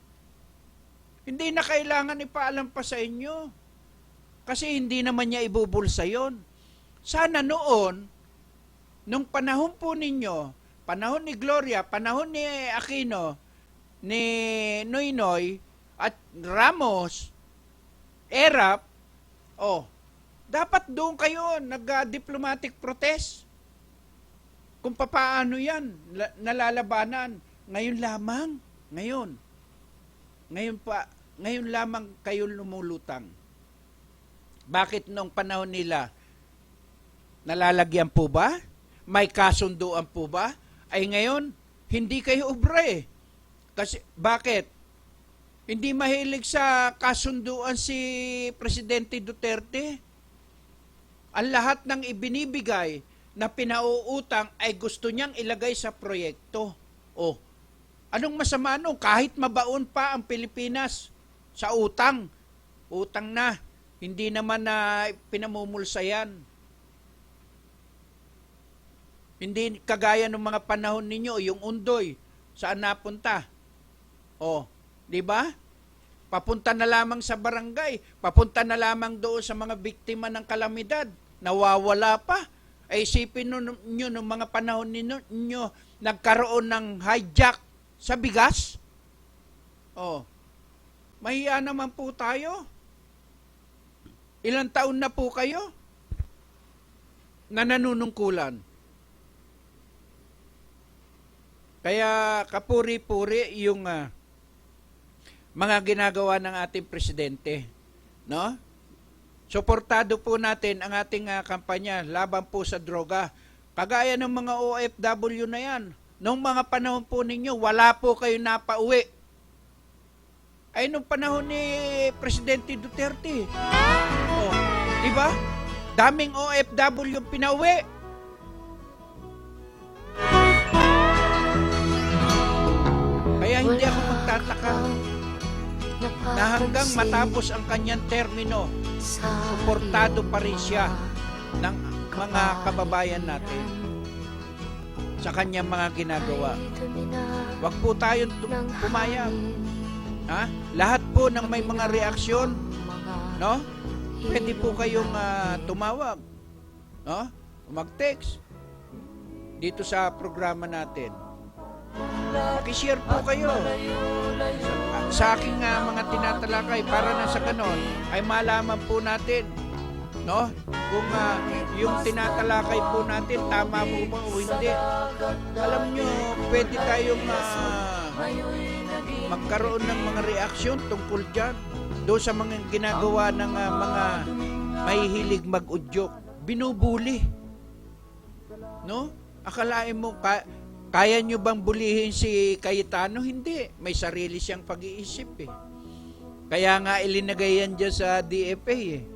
hindi na kailangan ipaalam pa sa inyo. Kasi hindi naman niya ibubulsa yon. Sana noon, nung panahon po ninyo, panahon ni Gloria, panahon ni Aquino, ni Noynoy, at Ramos, Erap, dapat doon kayo nag-diplomatic protest. Kung papaano yan, nalalabanan. Ngayon lamang, ngayon lamang kayo lumulutang. Bakit nung panahon nila, nalalagyan po ba? May kasunduan po ba? Ay ngayon, hindi kayo ubra eh. Kasi, bakit? Hindi mahilig sa kasunduan si Presidente Duterte. Ang lahat ng ibinibigay na pinauutang ay gusto niyang ilagay sa proyekto. Anong masama nung kahit mabaon pa ang Pilipinas sa utang? Utang na, hindi naman na pinamumulsa yan. Hindi kagaya ng mga panahon ninyo, yung undoy, saan napunta? Di ba? Papunta na lamang sa barangay, papunta na lamang doon sa mga biktima ng kalamidad, nawawala pa. Ay isipin nyo ng mga panahon ninyo, nagkaroon ng hijack sa bigas. Mahiya naman po tayo. Ilang taon na po kayo na nanunungkulan. Kaya kapuri-puri yung mga ginagawa ng ating presidente, no? Suportado po natin ang ating kampanya laban po sa droga. Kagaya ng mga OFW na yan, nung mga panahon po ninyo, wala po kayo napauwi. Ay nung panahon ni Presidente Duterte. Di ba? Daming OFW yung pinauwi. Kaya hindi ako magtataka na hanggang matapos ang kanyang termino, suportado pa rin siya ng mga kababayan natin sa kanyang mga ginagawa. Huwag po tayong pumayag. Lahat po ng may mga reaksyon, no? Pwede po kayong tumawag, no? Mag-text dito sa programa natin. Pakishare po kayo sa aking mga tinatalakay para na sa ganon ay malaman po natin, no? Kung yung tinatalakay po natin tama po ba o hindi. Alam nyo, pwede tayong magkaroon ng mga reaksyon tungkol dyan doon sa mga ginagawa ng mga mahihilig mag-udyok. Binubuli, no? Akalain mo kaya nyo bang bulihin si Cayetano? Hindi. May sarili siyang pag-iisip eh. Kaya nga ilinagay yan dyan sa DFA eh.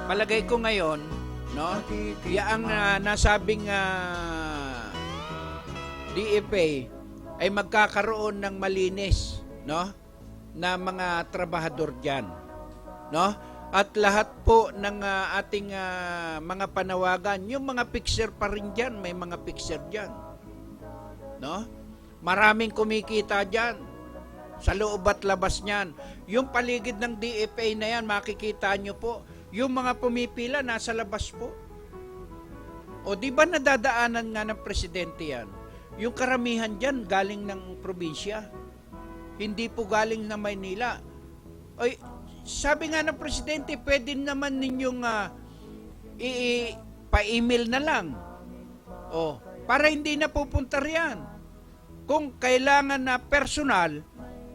Palagay ko ngayon, no? Yaang nasabing DFA ay magkakaroon ng malinis, no? Na mga trabahador dyan, no? At lahat po ng ating mga panawagan, yung mga picture pa rin dyan, may mga picture dyan. No? Maraming kumikita dyan. Sa loob at labas niyan. Yung paligid ng DFA na yan, makikita nyo po. Yung mga pumipila, nasa labas po. O di ba nadadaanan nga ng presidente yan? Yung karamihan dyan, galing ng probinsya. Hindi po galing na Maynila. Oy, sabi nga ng presidente, pwede naman ninyong pa-email na lang. Para hindi na pupunta riyan. Kung kailangan na personal,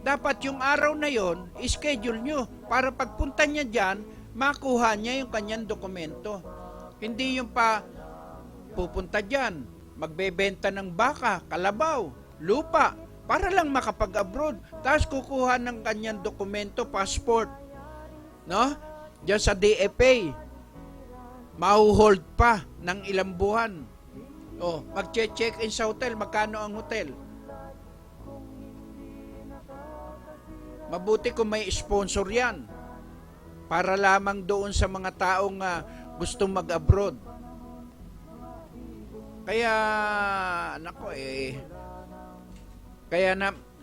dapat yung araw na yon, schedule nyo. Para pagpunta niya dyan, makuha niya yung kanyang dokumento. Hindi yung pupunta dyan, magbebenta ng baka, kalabaw, lupa, para lang makapag-abroad. Tapos kukuha ng kanyang dokumento, passport. No? Diyan sa DFA, mahuhold pa ng ilang buwan. Mag-check-in sa hotel, magkano ang hotel? Mabuti kung may sponsor yan. Para lamang doon sa mga taong gustong mag-abroad. Kaya,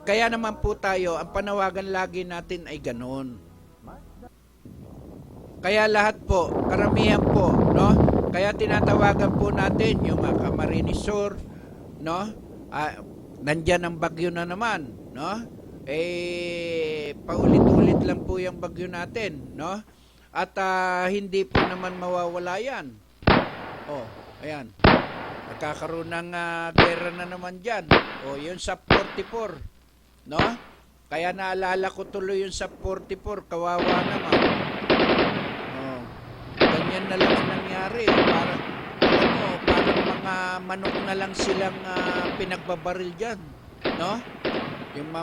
kaya naman po tayo, ang panawagan lagi natin ay ganon. Kaya lahat po, karamihan po, no? Kaya tinatawagan po natin yung mga Camarines Sur, no? Nandyan ang bagyo na naman, no? Paulit-ulit lang po yung bagyo natin, no? At hindi po naman mawawala yan. Ayan. Nagkakaroon ng gera na naman dyan. Yun sa 44, no? Kaya naalala ko tuloy yung sa 44, kawawa naman. Ganyan na lang nangyari. Parang mga manok na lang silang pinagbabaril dyan, no? Yung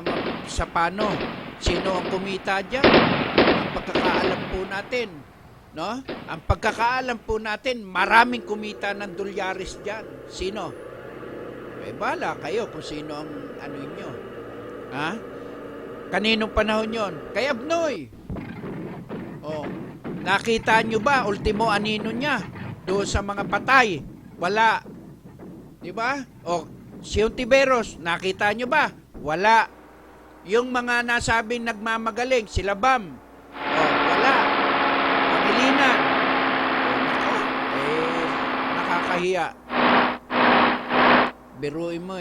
sa paano, sino ang kumita dyan? Ang pagkakaalam po natin, no? Ang pagkakaalam po natin, maraming kumita ng dolyares dyan. Sino? Bala kayo kung sino ang ano nyo. Ha? Kaninong panahon yon? Kay Abnoy. Nakita nyo ba, ultimo anino niya? Doon sa mga patay. Wala. Diba? Si Ontiveros, nakita nyo ba? Wala. Yung mga nasabing nagmamagaling, sila Bam. Wala. Pagilinan. Nakakahiya. Biruin mo,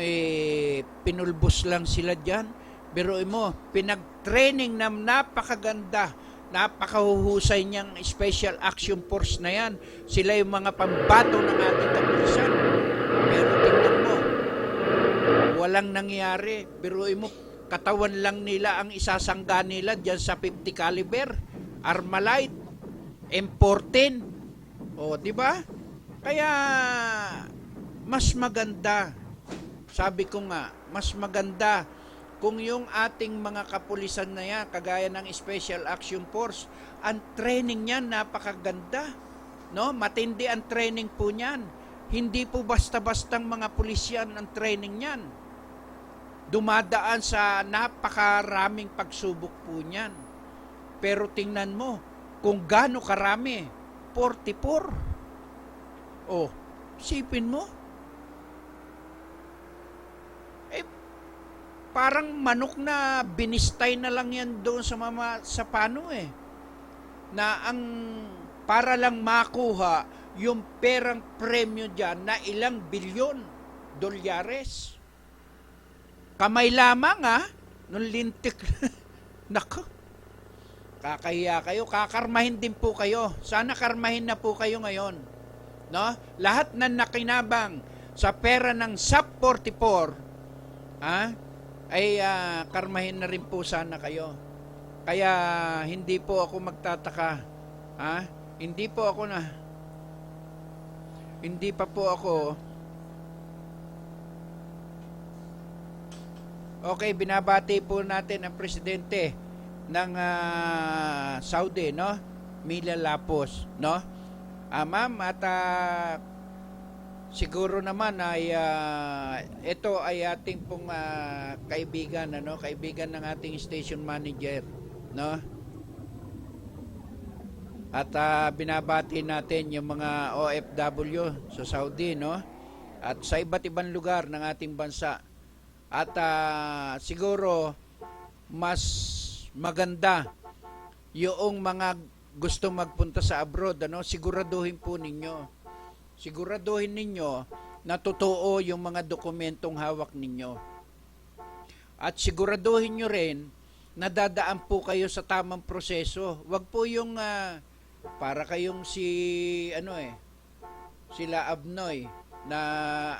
pinulbos lang sila dyan. Biruin mo, pinag-training na napakaganda, napakahuhusay niyang Special Action Force na yan. Sila yung mga pambato ng ating kapulisan. Pero tingnan mo, walang nangyari. Biruin mo, katawan lang nila ang isasangga nila dyan sa 50 caliber, Armalite, M14. Di ba? Kaya, mas maganda. Sabi ko nga, mas maganda kung yung ating mga kapulisan na yan, kagaya ng Special Action Force, ang training niyan napakaganda. No? Matindi ang training po niyan. Hindi po basta-bastang mga pulisyan ang training niyan. Dumadaan sa napakaraming pagsubok po niyan. Pero tingnan mo, kung gaano karami, 44. Sipin mo. Parang manok na binistay na lang yan doon sa paano na ang para lang makuha yung perang premyo dyan na ilang bilyon dolyares. Kamay lamang nung lintik. Nako. Kakahiya kayo, kakarmahin din po kayo. Sana karmahin na po kayo ngayon. No? Lahat na nakinabang sa pera ng SAP 44, ay karmahin na rin po sana kayo. Kaya hindi po ako magtataka. Hindi pa po ako. Okay, binabati po natin ang presidente ng Saudi, no? Mila Lapos, no? Ma'am, at siguro naman ay ito ay ating pong kaibigan, kaibigan ng ating station manager, no? At binabati natin yung mga OFW sa Saudi, no? At sa iba't ibang lugar ng ating bansa. At siguro mas maganda yung mga gusto magpunta sa abroad, siguraduhin po ninyo. Siguraduhin ninyo na totoo yung mga dokumentong hawak ninyo. At siguraduhin nyo rin na dadaan po kayo sa tamang proseso. Huwag po yung para kayong sila Abnoy na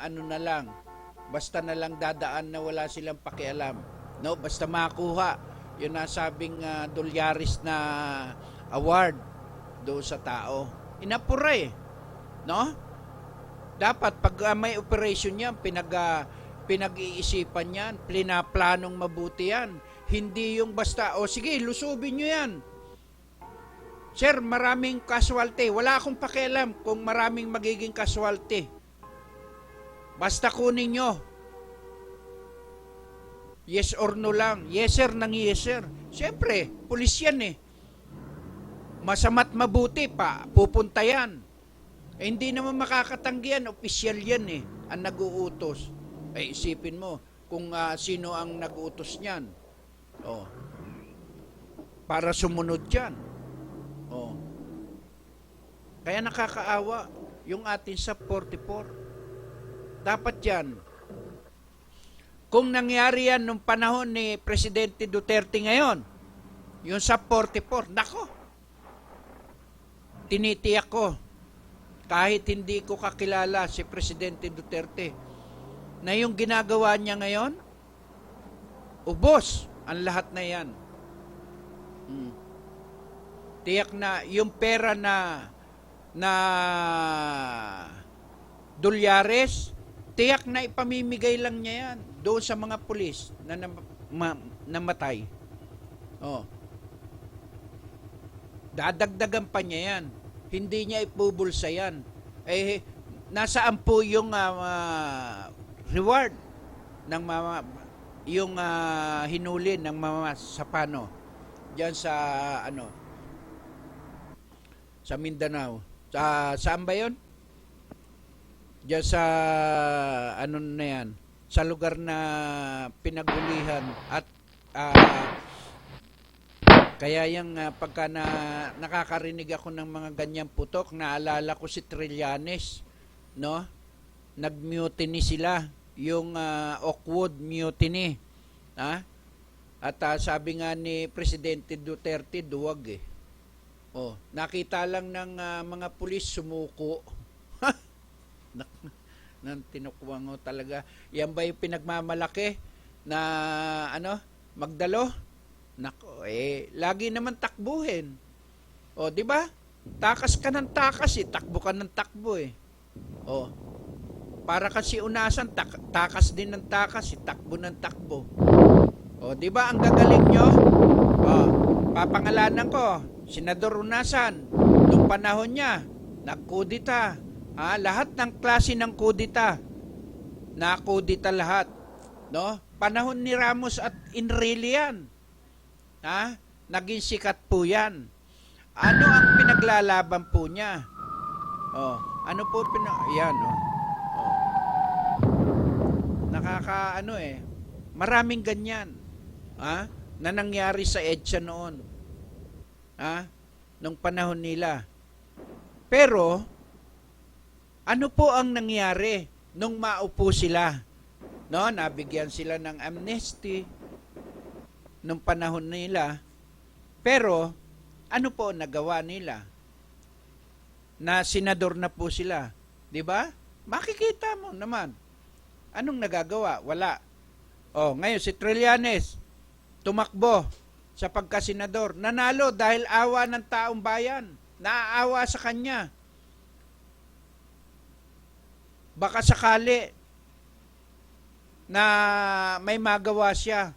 na lang. Basta na lang dadaan na wala silang pakialam. No, basta makuha yung nasabing dolyaris na award doon sa tao. Inapura no? Dapat pag may operation yan, pinag-iisipan yan, pinaplanong mabuti yan. Hindi yung basta, sige, lusubin nyo yan. Sir, maraming casualty. Wala akong pakialam kung maraming magiging casualty. Basta kunin nyo. Yes or no lang. Yes sir, nang yes sir. Siyempre, pulis yan Masama't mabuti pa, pupunta yan. Hindi naman makakatanggihan, opisyal yan ang nag-uutos. Isipin mo kung sino ang nag-uutos niyan. Para sumunod yan. Kaya nakakaawa yung ating SAP 44. Dapat yan. Kung nangyari yan nung panahon ni Presidente Duterte ngayon, yung SAP 44, nako, tinitiyak ko, kahit hindi ko kakilala si Presidente Duterte, na yung ginagawa niya ngayon, ubos ang lahat na yan. Tiyak na yung pera na dolyares, tiyak na ipamimigay lang niya yan doon sa mga pulis na namatay. Oh. Dadagdagan pa niya yan. Hindi niya ipubulsa yan. Eh, nasaan po yung reward ng yung hinuli ng mga sapano diyan sa sa Mindanao. Saan ba yun? Diyan sa na yan, sa lugar na pinagulihan at kaya yung pagka nakakarinig ako ng mga ganyang putok, naalala ko si Trillanes, no? Nag-mutiny sila, yung Oakwood mutiny. Ha? At sabi nga ni Presidente Duterte, duwag eh. Oh, nakita lang ng mga pulis sumuko. Nang tinukuwang ho talaga. Yan ba yung pinagmamalaki na magdalo? Nako, lagi naman takbuhin. O, di ba? Takas ka ng takas takbo ka ng takbo O, para kasi unasan, takas din ng takas takbo ng takbo. O, di ba ang gagaling nyo? O, papangalanan ko, Senador Unasan, nung panahon niya, nagkudita. Lahat ng klase ng kudita, nakudita lahat. No? Panahon ni Ramos at Enrile yan. Naging sikat po yan. Ano ang pinaglalaban po niya? Ano po yan, maraming ganyan. Na nangyari sa EDSA noon. Nung panahon nila. Pero, ano po ang nangyari nung maupo sila? No, nabigyan sila ng amnesty nung panahon nila. Pero, ano po nagawa nila? Na senador na po sila. 'Di ba? Makikita mo naman. Anong nagagawa? Wala. Ngayon si Trillanes tumakbo sa pagkasenador. Nanalo dahil awa ng taong bayan. Naaawa sa kanya. Baka sakali na may magawa siya.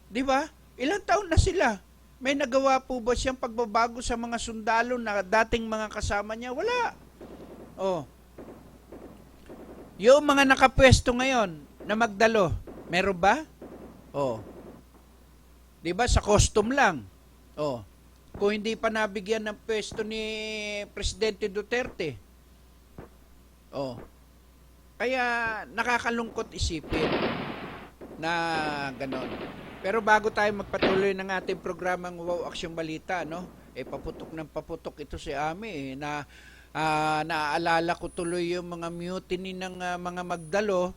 Di ba? Ilang taon na sila? May nagawa po ba siyang pagbabago sa mga sundalo na dating mga kasama niya? Wala. Yung mga nakapwesto ngayon na magdalo, meron ba? Di ba? Sa custom lang. Kung hindi pa nabigyan ng pwesto ni Presidente Duterte. Kaya nakakalungkot isipin na ganon. Pero bago tayo magpatuloy ng ating programang Wow Aksyong Balita, paputok ng paputok ito si Ami na naaalala ko tuloy yung mga mutiny ng mga magdalo,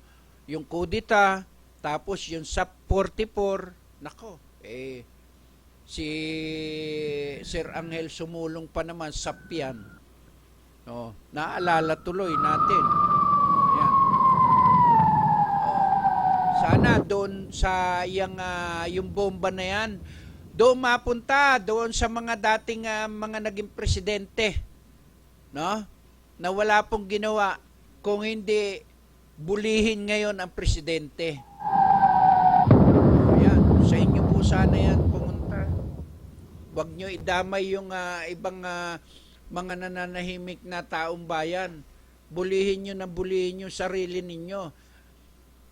yung kudita, tapos yung SAP 44, nako, si Sir Angel Sumulong pa naman, SAP yan. Naalala tuloy natin. Ayan. Sana doon sa yung bomba na yan, doon mapunta, doon sa mga dating mga naging presidente, no? Na wala pong ginawa kung hindi bulihin ngayon ang presidente. Ayan, sa inyo po sana yan pumunta. Huwag nyo idamay yung ibang mga nananahimik na taong bayan. Bulihin nyo na bulihin yung sarili ninyo.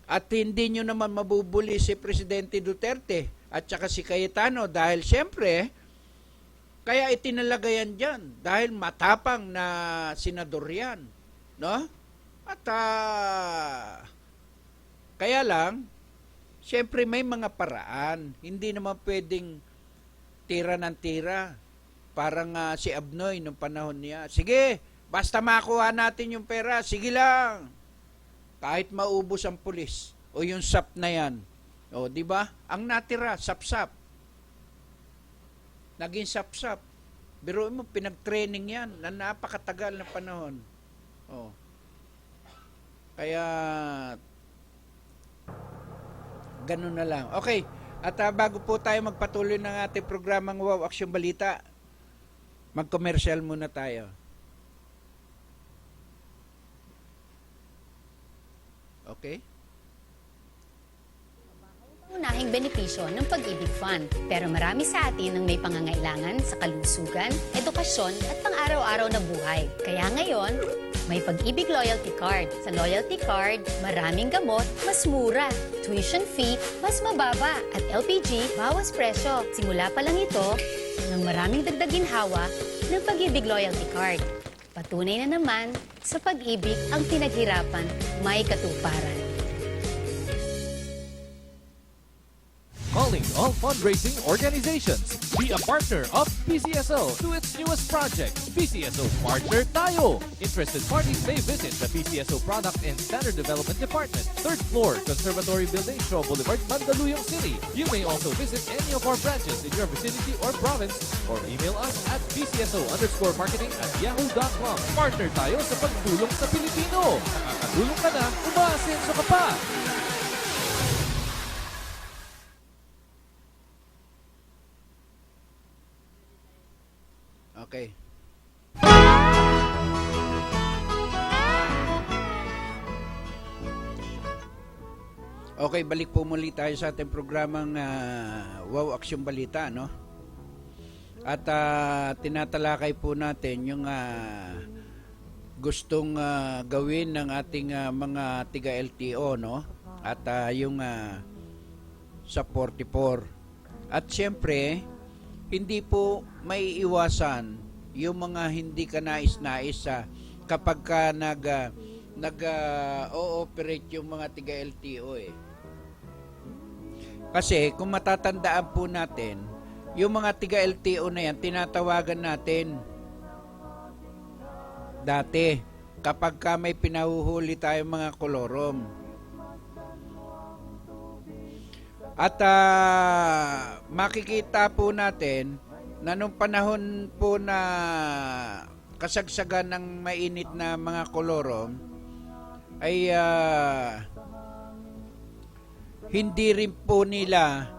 At hindi nyo naman mabubuli si Presidente Duterte at saka si Cayetano dahil siyempre, kaya itinalaga yan dyan dahil matapang na senador yan. No? At kaya lang, siyempre may mga paraan. Hindi naman pwedeng tira ng tira. Parang si Abnoy nung panahon niya. Sige, Basta makuha natin yung pera, sige lang. Kahit maubos ang pulis o yung SAP na yan. O, di ba? Ang natira, sap-sap. Naging sap-sap. Biro mo, pinag-training yan na napakatagal na panahon. O. Kaya, ganun na lang. Okay. At bago po tayo magpatuloy ng ating programang Wow Action Balita, mag-commercial muna tayo. Okay? Unahing benepisyo ng Pag-ibig Fund. Pero marami sa atin ang may pangangailangan sa kalusugan, edukasyon at pang-araw-araw na buhay. Kaya ngayon, may Pag-ibig Loyalty Card. Sa Loyalty Card, maraming gamot, mas mura. Tuition fee, mas mababa. At LPG, bawas presyo. Simula pa lang ito, ng maraming dagdag ginhawa ng Pag-ibig Loyalty Card. Patunay na naman, sa pag-ibig ang pinaghirapan, may katuparan. Calling all fundraising organizations. Be a partner of PCSO to its newest project, PCSO Partner Tayo. Interested parties may visit the PCSO Product and Standard Development Department, 3rd floor, Conservatory Building, Shaw Boulevard, Mandaluyong City. You may also visit any of our branches in your vicinity or province or email us at pcso_marketing@yahoo.com. Partner tayo sa pagtulong sa Pilipino. Nakakatulong ka na, umaasenso ka pa. Okay. Okay, balik po muli tayo sa ating programang Wow Action Balita, no? At tinatalakay po natin yung gustong gawin ng ating mga tiga-LTO, no? At yung sa 44. At syempre, hindi po may iwasan yung mga hindi ka nais-nais kapag ka nag-ooperate yung mga tiga-LTO eh. Kasi kung matatandaan po natin, yung mga tiga-LTO na yan, tinatawagan natin dati kapag ka may pinahuhuli tayong mga kolorom. At makikita po natin na nung panahon po na kasagsagan ng mainit na mga kolorom ay hindi rin po nila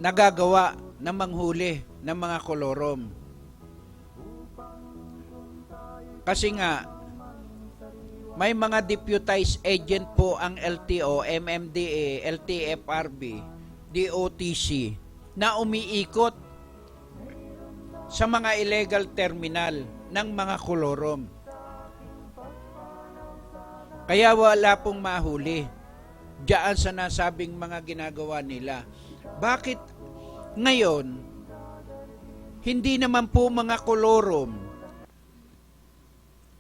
nagagawa na manghuli ng mga kolorom. Kasi nga, may mga deputized agent po ang LTO, MMDA, LTFRB, DOTC na umiikot sa mga illegal terminal ng mga kolorom. Kaya wala pong mahuli diyan sa nasabing mga ginagawa nila. Bakit ngayon hindi naman po mga kolorom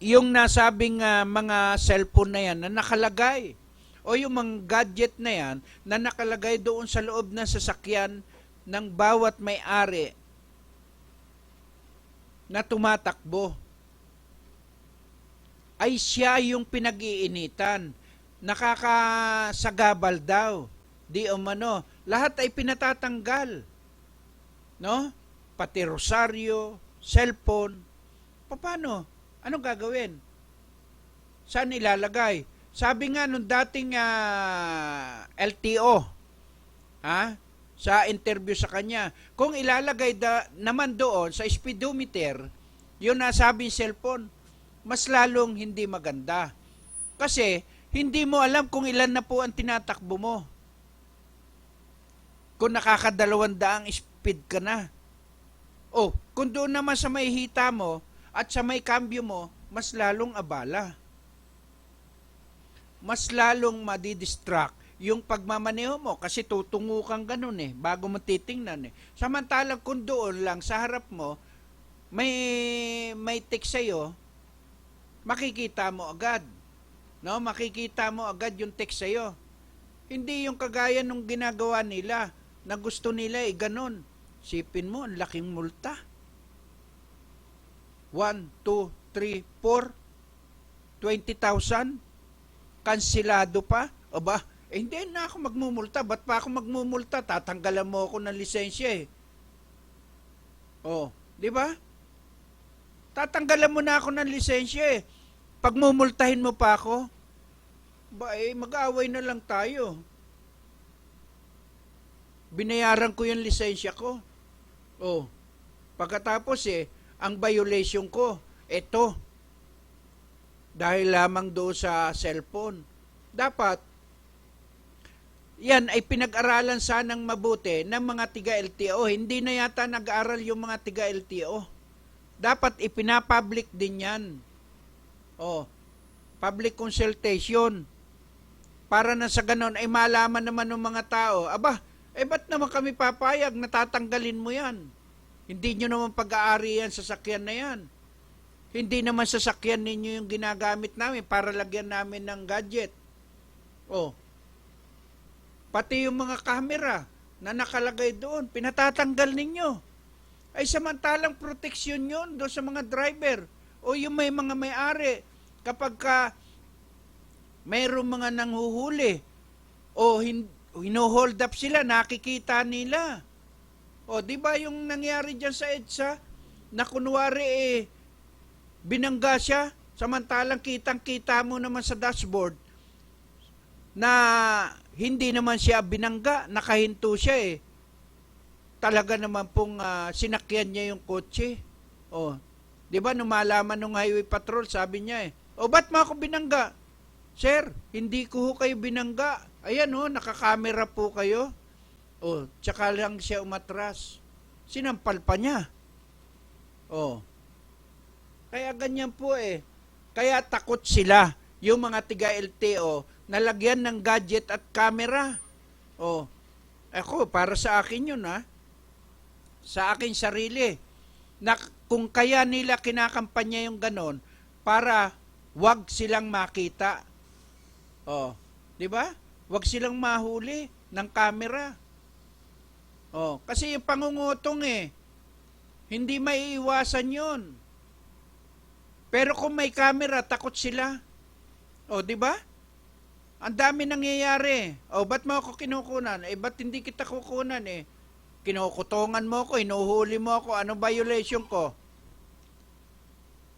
yung nasabing mga cellphone na yan na nakalagay o yung mga gadget na yan na nakalagay doon sa loob ng sasakyan ng bawat may-ari na tumatakbo ay siya yung pinag-iinitan, nakakasagabal daw, di umano, lahat ay pinatatanggal, no? Pati rosaryo, cellphone, paano? Anong gagawin? Saan ilalagay? Sabi nga nung dating LTO, sa interview sa kanya, kung ilalagay naman doon sa speedometer, yung nasabing cellphone, mas lalong hindi maganda. Kasi, hindi mo alam kung ilan na po ang tinatakbo mo. Kung nakaka-200 speed ka na. O, kung doon naman sa may hita mo, at sa may cambio mo, mas lalong abala. Mas lalong madidistract yung pagmamaneho mo kasi tutungo kang ganun bago mo titingnan Samantalang kung doon lang sa harap mo, may text sa'yo, makikita mo agad. No? Makikita mo agad yung text sa'yo. Hindi yung kagaya nung ginagawa nila na gusto nila ganun. Sipin mo, ang laking multa. 1, 2, 3, 4, 20,000? Kansilado pa? O ba? Hindi na ako magmumulta. Ba't pa ako magmumulta? Tatanggalan mo ako ng lisensya eh. Oh, di ba? Tatanggalan mo na ako ng lisensya eh. Pagmumultahin mo pa ako, ba eh, mag-aaway na lang tayo. Binayaran ko yung lisensya ko. Oh, pagkatapos ang violation ko, eto. Dahil lamang doon sa cellphone. Dapat, yan ay pinag-aralan sanang mabuti ng mga tiga-LTO. Hindi na yata nag-aaral yung mga tiga-LTO. Dapat ipinapublic din yan. Oh, public consultation. Para na sa ganon ay malaman naman ng mga tao, aba, ba't naman kami papayag na tatanggalin mo yan? Hindi nyo naman pag-aari yan sa sakyan na yan. Hindi naman sasakyan ninyo yung ginagamit namin para lagyan namin ng gadget. Oh, pati yung mga camera na nakalagay doon, pinatatanggal ninyo. Ay samantalang proteksyon yun doon sa mga driver o yung may mga may-ari kapag mayroong mga nanghuhuli o hino-hold up sila, nakikita nila. O di ba yung nangyari dyan sa EDSA na kunwari binangga siya samantalang kitang-kita mo naman sa dashboard na hindi naman siya binangga, nakahinto siya Talaga naman pong sinakyan niya yung kotse. Oh, 'di ba nung malaman nung highway patrol, sabi niya ba't mo ako binangga? Sir, hindi ko ho kayo binangga. Ayan nakakamera po kayo. Oh, tsaka lang siya umatras. Sinampal pa niya. Oh. Kaya ganyan po Kaya takot sila, yung mga tiga-LTO, na lagyan ng gadget at camera. Oh. Ako, para sa akin yun sa akin sarili. Na kung kaya nila kinakampanya yung ganon, para wag silang makita. Oh. Di ba? Wag silang mahuli ng camera. Oh. Kasi yung pangungutong hindi maiiwasan yun. Pero kung may camera, takot sila. O, di ba? Ang dami nangyayari. O, ba't mo ako kinukunan? Ba't hindi kita kukunan Kinukutongan mo ako, hinuhuli mo ako, ano violation ko?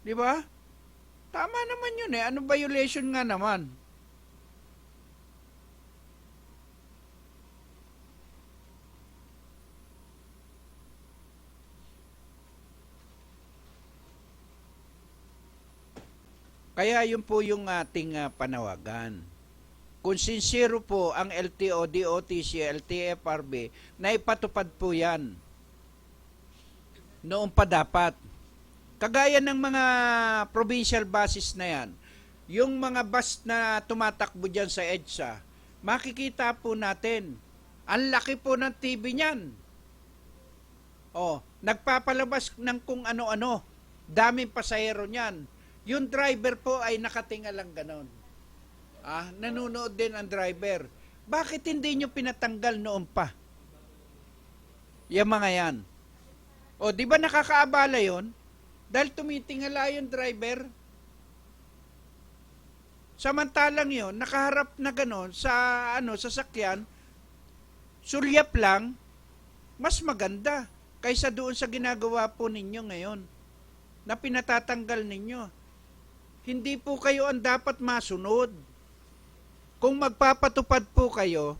Di ba? Tama naman yun Ano violation nga naman? Kaya yun po yung ating panawagan. Kung sincero po ang LTO, DOTC, LTFRB, na ipatupad po yan. Noon pa dapat. Kagaya ng mga provincial buses na yan, yung mga bus na tumatakbo dyan sa EDSA, makikita po natin, ang laki po ng TV niyan. Nagpapalabas ng kung ano-ano, daming pasahero niyan. Yung driver po ay nakatinga lang ganon. Nanonood din ang driver. Bakit hindi nyo pinatanggal noon pa? Yung mga yan. Di ba nakakaabala yon? Dahil tumitingala yung driver. Samantalang yon, nakaharap na ganon sa sasakyan, sulyap lang, mas maganda kaysa doon sa ginagawa po ninyo ngayon na pinatatanggal ninyo. Hindi po kayo ang dapat masunod. Kung magpapatupad po kayo,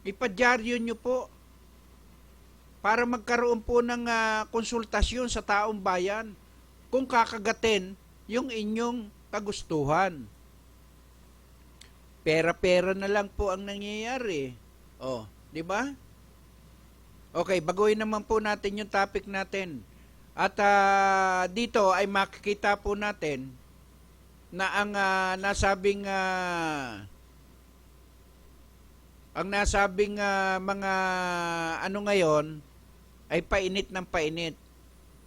ipadyaryo nyo po para magkaroon po ng konsultasyon sa taong bayan kung kakagatin yung inyong kagustuhan. Pera-pera na lang po ang nangyayari. Di ba? Okay, baguhin naman po natin yung topic natin. At dito ay makikita po natin na ang nasabing mga ngayon ay painit ng painit.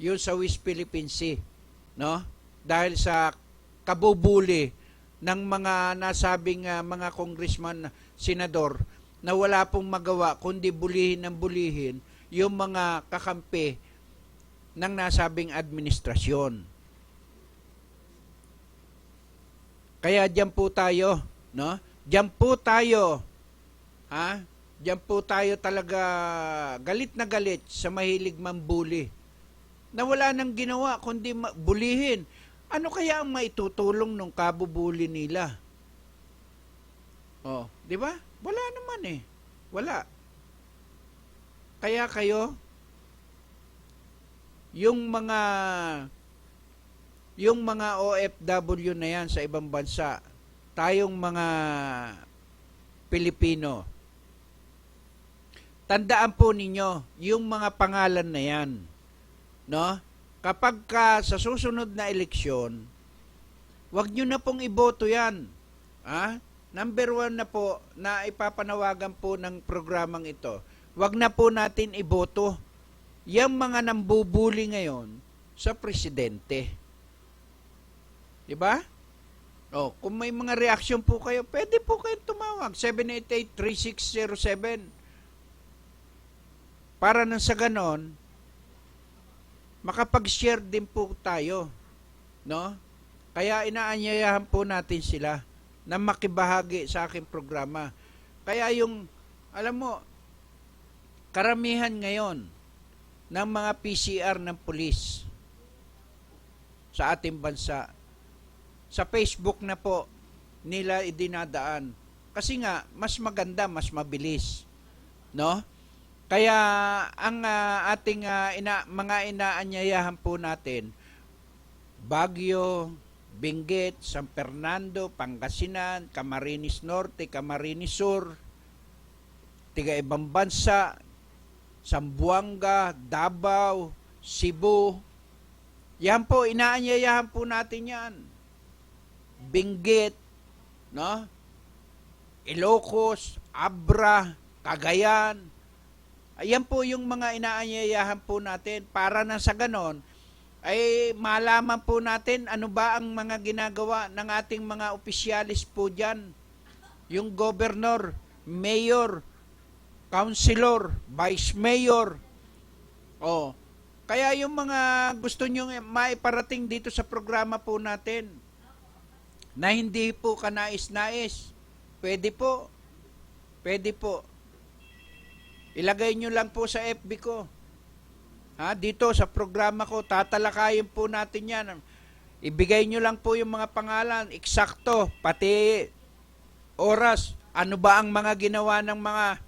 Yun sa West Philippine Sea, no? Dahil sa kabubuli ng mga nasabing mga congressman, senador na wala pong magawa kundi bulihin ng bulihin yung mga kakampi ng nasabing administrasyon. Kaya diyan po tayo, no? Diyan po tayo, ha? Diyan po tayo talaga galit na galit sa mahilig mambuli. Na wala nang ginawa kundi bulihin. Ano kaya ang maitutulong nung kabubuli nila? Oh, 'di ba? Wala naman eh. Wala. Kaya kayo yung mga OFW na yan sa ibang bansa, tayong mga Pilipino, tandaan po ninyo yung mga pangalan na yan, no? Kapag sa susunod na eleksyon, wag nyo na pong iboto yan. Number 1 na po na ipapanawagan po ng programang ito, wag na po natin iboto yung mga nambubuli ngayon sa presidente. Diba? Kung may mga reaksyon po kayo, pwede po kayo tumawag. 788-3607. Para nang sa ganon, makapag-share din po tayo. No? Kaya inaanyayahan po natin sila na makibahagi sa aking programa. Kaya yung, alam mo, karamihan ngayon ng mga PCR ng pulis sa ating bansa, sa Facebook na po nila idinadaan. Kasi nga, mas maganda, mas mabilis. No? Kaya ang ating mga inaanyayahan po natin, Baguio, Benguet, San Fernando, Pangasinan, Camarines Norte, Camarines Sur, tiga ibang bansa, Zamboanga, Davao, Cebu, yan po, inaanyayahan po natin yan. Benguet, no? Ilocos, Abra, Cagayan. Ayan po yung mga inaanyayahan po natin para na sa ganon ay malaman po natin ano ba ang mga ginagawa ng ating mga opisyalis po dyan. Yung governor, mayor, councilor, vice mayor. Kaya yung mga gusto nyo maiparating dito sa programa po natin na hindi po kanais-nais, pwede po. Pwede po. Ilagay nyo lang po sa FB ko. Dito sa programa ko, tatalakayin po natin yan. Ibigay nyo lang po yung mga pangalan, eksakto, pati oras. Ano ba ang mga ginawa ng mga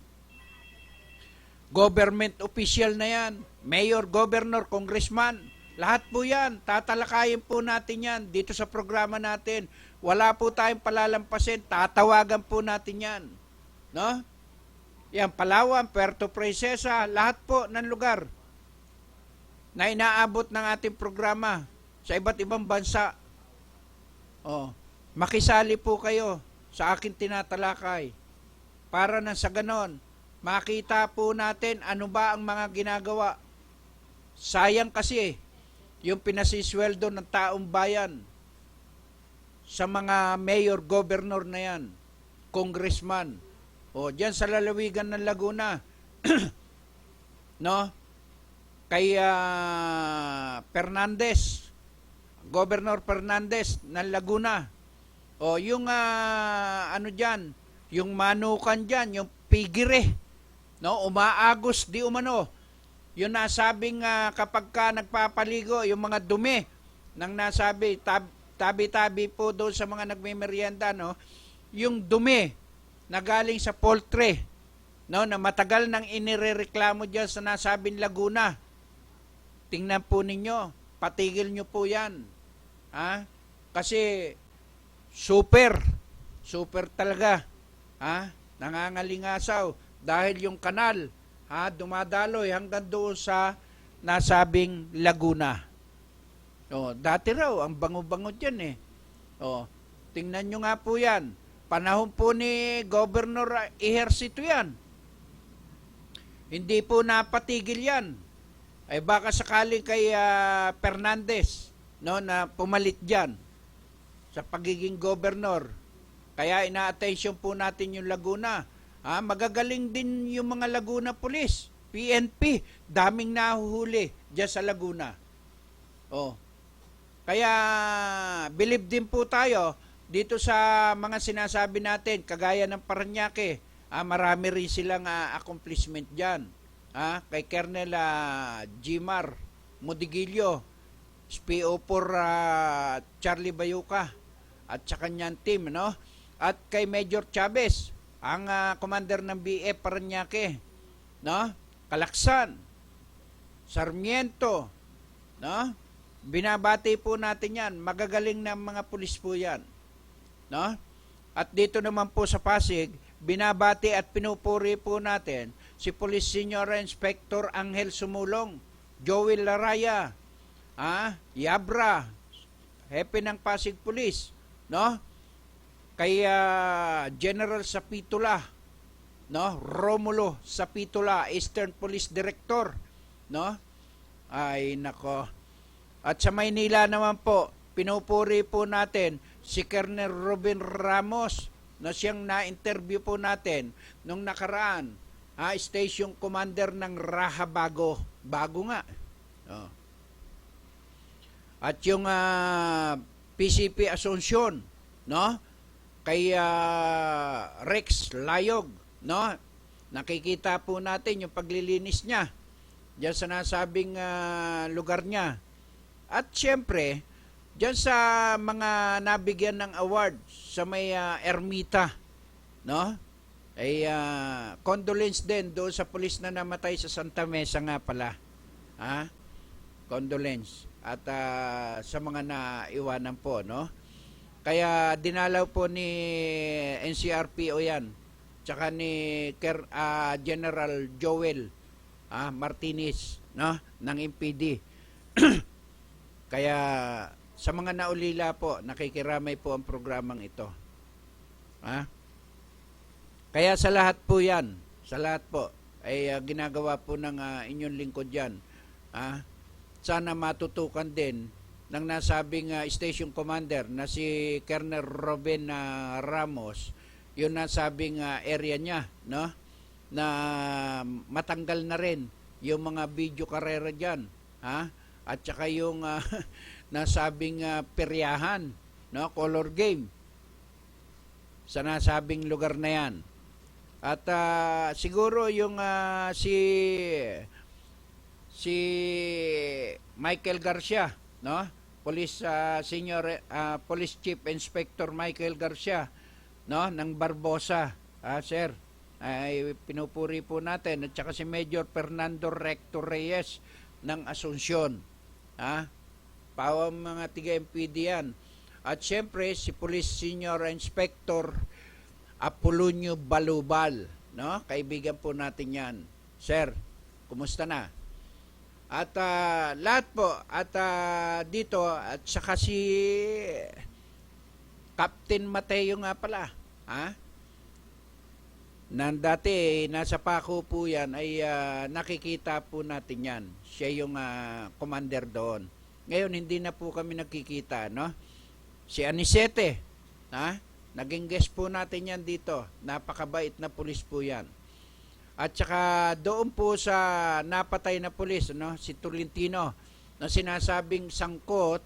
government official na yan? Mayor, governor, congressman. Lahat po yan. Tatalakayin po natin yan dito sa programa natin. Wala po tayong palalampasin. Tatawagan po natin yan. No? Yan, Palawan, Puerto Princesa, lahat po ng lugar na inaabot ng ating programa sa iba't ibang bansa. Makisali po kayo sa aking tinatalakay para na sa ganon, makita po natin ano ba ang mga ginagawa. Sayang kasi yung pinasisweldo ng taong bayan sa mga mayor, governor na yan, congressman. Diyan sa lalawigan ng Laguna, no? Kay Fernandez, Governor Fernandez ng Laguna. Yung ano diyan, yung manukan diyan, yung pigire, no? Umaagos di umano. Yung nasabing kapag ka nagpapaligo, yung mga dumi nang nasabi, tabi-tabi po doon sa mga nagmemeryenda, no? Yung dumi na galing sa poultry, no, na matagal nang inirereklamo diyan sa nasabing Laguna. Tingnan po ninyo, patigil nyo po yan. Kasi super talaga. Nangangalingasaw dahil yung kanal dumadaloy hanggang doon sa nasabing Laguna. Dati raw, ang bango-bango dyan eh. Tingnan nyo nga po yan. Panahon po ni Governor Ejercito yan. Hindi po napatigil yan. Ay baka sakali kay Fernandez, no, na pumalit dyan sa pagiging governor. Kaya ina-attention po natin yung Laguna. Magagaling din yung mga Laguna Police, PNP, daming nahuhuli dyan sa Laguna. Kaya believe din po tayo dito sa mga sinasabi natin, kagaya ng Parañaque, marami rin silang accomplishment dyan. Kay Colonel Gmar Mudigilio, SPO4 Charlie Bayuca, at sa kanyang team, no? At kay Major Chavez, ang commander ng BF Parañaque, no? Kalaksan, Sarmiento, no? Binabati po natin yan. Magagaling na mga pulis po yan. No? At dito naman po sa Pasig, binabati at pinupuri po natin si Police Senior Inspector Angel Sumulong, Joel Laraya, Yabra, Hepe ng Pasig Police, no? Kay General Sapitula, no? Romulo Sapitula, Eastern Police Director, no? Ay nako. At sa Maynila naman po, pinupuri po natin si Colonel Robin Ramos na siyang na-interview po natin nung nakaraan, station commander ng Raha Bago. Bago nga. Oh. At yung PCP Asuncion, no? Kay Rex Layog, no? Nakikita po natin yung paglilinis niya diyan sa nasabing lugar niya. At syempre, diyan sa mga nabigyan ng award sa may ermita, no? Ay condolence din doon sa pulis na namatay sa Santa Mesa nga pala. Condolence. At sa mga naiwanan po, no? Kaya dinalaw po ni NCRPO yan. Tsaka ni General Joel Martinez, no? Ng MPD. Kaya sa mga naulila po, nakikiramay po ang programang ito. Kaya sa lahat po yan, sa lahat po, ay ginagawa po ng inyong lingkod yan. Sana matutukan din ng nasabing station commander na si Colonel Robin Ramos, yung nasabing area niya, no? Na matanggal na rin yung mga video karera dyan. At saka yung nasabing peryahan, no? Color game sa nasabing lugar na yan. At siguro yung si Michael Garcia, no? Police Police Chief Inspector Michael Garcia, no? Ng Barbosa, sir. Ay pinupuri po natin. At saka si Major Fernando Recto Reyes ng Asuncion. Pawang mga tiga-MPD yan. At syempre, si Police Senior Inspector Apolonio Balubal, no? Kaibigan po natin yan. Sir, kumusta na? At lahat po, at dito, at saka si Captain Mateo nga pala, na dati nasa Paco po yan, ay nakikita po natin yan. Siya yung commander doon. Ngayon hindi na po kami nakikita, no? Si Anisete, naging guest po natin yan dito. Napakabait na pulis po yan. At saka doon po sa napatay na pulis, no? Si Tolentino, na sinasabing sangkot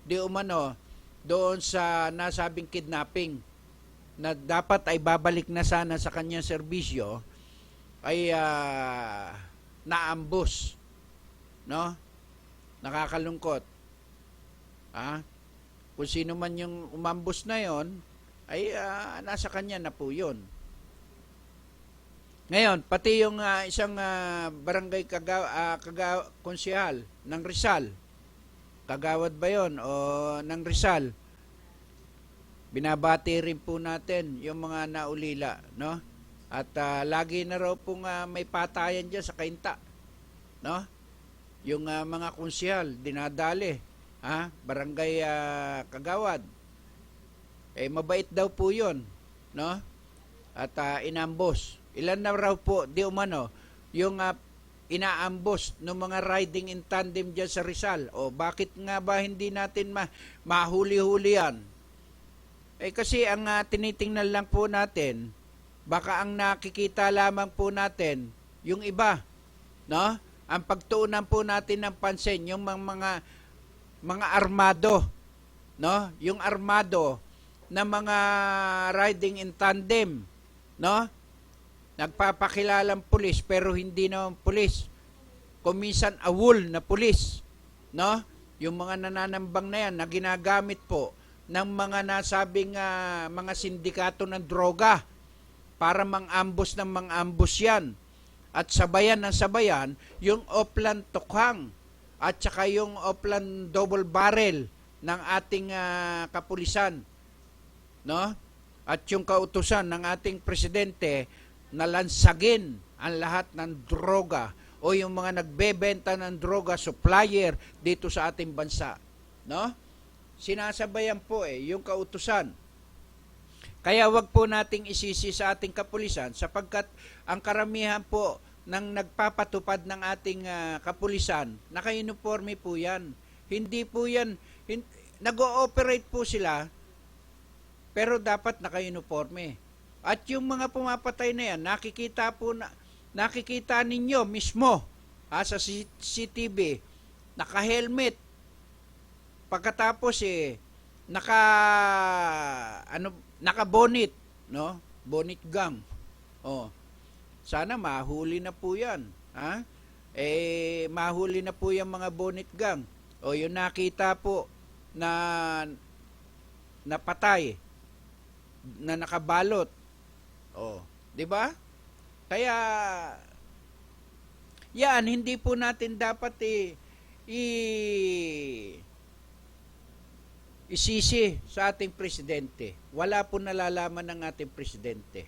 di umano doon sa nasabing kidnapping, na dapat ay babalik na sana sa kanyang serbisyo, ay naambus, no? Nakakalungkot. Kung sino man yung umambus na yon, ay nasa kanya na po yun. Ngayon, pati yung isang barangay konsehal ng Rizal, Kagawad ba yun o ng Rizal, binabati rin po natin yung mga naulila, no? At lagi na raw pong may patayan dyan sa Kainta, no? Yung mga konsehal dinadali, barangay Kagawad, mabait daw po yun, no? At inambos. Ilan na raw po di umano yung inaambos ng mga riding in tandem dyan sa Rizal. O bakit nga ba hindi natin mahuli-huli yan? Kasi ang tinitingnan lang po natin, baka ang nakikita lamang po natin yung iba, no? Ang pagtuunan po natin ng pansin yung mga armado, no? Yung armado na mga riding in tandem, no? Nagpapakilalang pulis pero hindi naman pulis. Kuminsan awol na pulis, no? Yung mga nananambang na yan na ginagamit po ng mga nasabing mga sindikato ng droga para mang-ambush ng mang-ambush yan. At sabayan ng sabayan, yung Oplan Tokhang at saka yung Oplan Double Barrel ng ating kapulisan, no? At yung kautusan ng ating presidente na lansagin ang lahat ng droga o yung mga nagbebenta ng droga supplier dito sa ating bansa, no? Sinasabayan po yung kautusan. Kaya wag po nating isisi sa ating kapulisan sapagkat ang karamihan po ng nagpapatupad ng ating kapulisan, naka-uniforme po yan. Hindi po yan, nag-ooperate po sila, pero dapat naka-uniforme. At yung mga pumapatay na yan, nakikita ninyo mismo sa CCTV, naka-helmet. Pagkatapos naka-bonnet, no? Bonnet gang. Oh. Sana mahuli na po 'yan, ha? Mahuli na po 'yang mga bonnet gang. O yung nakita po na napatay, na nakabalot. Oh, 'di ba? Kaya yan, hindi po natin dapat isisi sa ating presidente. Wala po nalalaman ng ating presidente,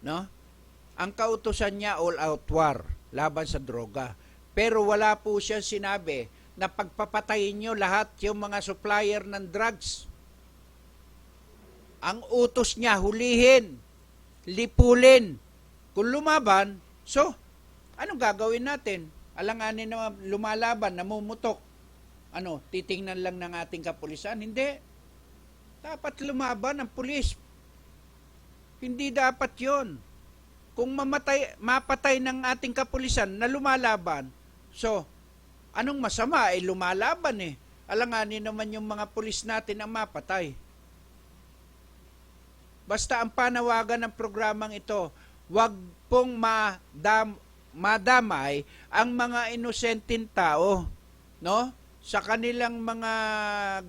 no? Ang kautusan niya all out war laban sa droga. Pero wala po siya sinabi na pagpapatayin niyo lahat yung mga supplier ng drugs. Ang utos niya hulihin, lipulin. Kung lumaban, so anong gagawin natin? Alanganin na lumalaban, namumutok. Titingnan lang ng ating kapulisan? Hindi. Dapat lumaban ang pulis. Hindi dapat yon. Kung mapatay ng ating kapulisan na lumalaban, so, anong masama? Lumalaban Alanganin naman yung mga pulis natin ang mapatay. Basta ang panawagan ng programang ito, wag pong madamay ang mga inosenteng tao, no? Sa kanilang mga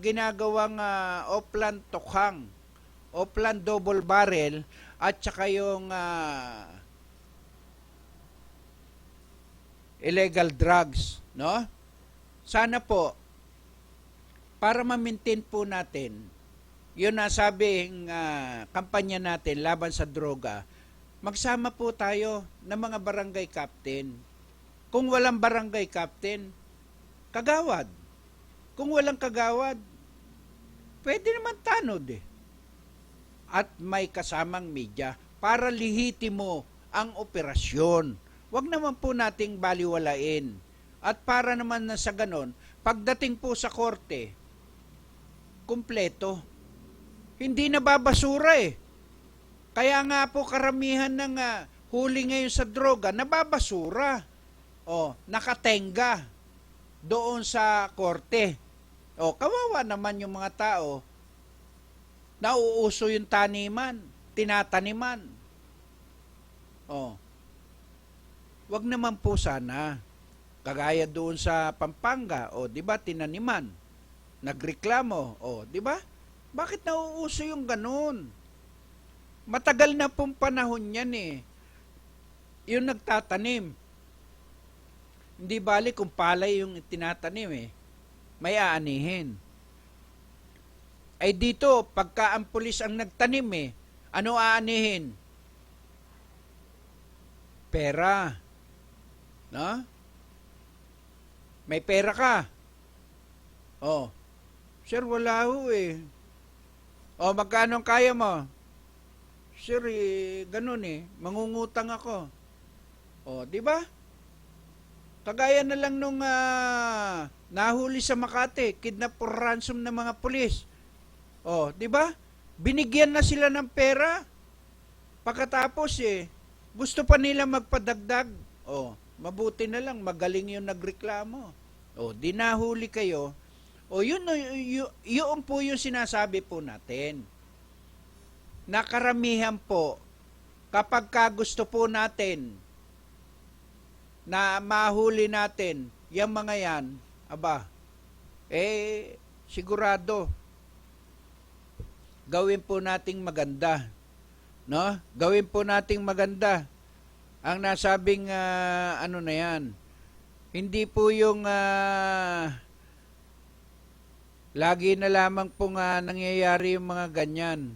ginagawang Oplan Tokhang, Oplan Double Barrel, at saka yung illegal drugs, no? Sana po, para ma-maintain po natin, yun nasabing kampanya natin laban sa droga, magsama po tayo ng mga barangay captain. Kung walang barangay captain, kagawad. Kung walang kagawad, pwede naman tanod At may kasamang media para lihitimo ang operasyon. Huwag naman po nating baliwalain. At para naman na sa ganon, pagdating po sa korte, kumpleto. Hindi nababasura Kaya nga po karamihan ng huli ngayon sa droga, nababasura. Nakatenga doon sa korte. Kawawa naman yung mga tao. Nauuso yung taniman, tinataniman. Wag naman po sana. Kagaya doon sa Pampanga, 'di ba, tinaniman. Nagreklamo, 'di ba? Bakit nauuso yung ganun? Matagal na pong panahon 'yan Yung nagtatanim. Hindi bali kung palay yung tinatanim may aanihin. Ay dito, pagka ang pulis ang nagtanim ano aanihin? Pera. No? May pera ka. Sir, wala ho magkano kaya mo? Sir, ganun mangungutang ako. Di ba? Kagaya na lang nung nahuli sa Makati, kidnap for ransom ng mga pulis. Di ba? Binigyan na sila ng pera. Pagkatapos gusto pa nila magpadagdag. Mabuti na lang, magaling yung nagreklamo. Di nahuli kayo. Yun po yung sinasabi po natin. na karamihan po, kapag ka gusto po natin na mahuli natin yung mga yan, aba, sigurado, gawin po nating maganda. No? Gawin po nating maganda. Ang nasabing, ano na yan, hindi po yung lagi na lamang po nangyayari yung mga ganyan.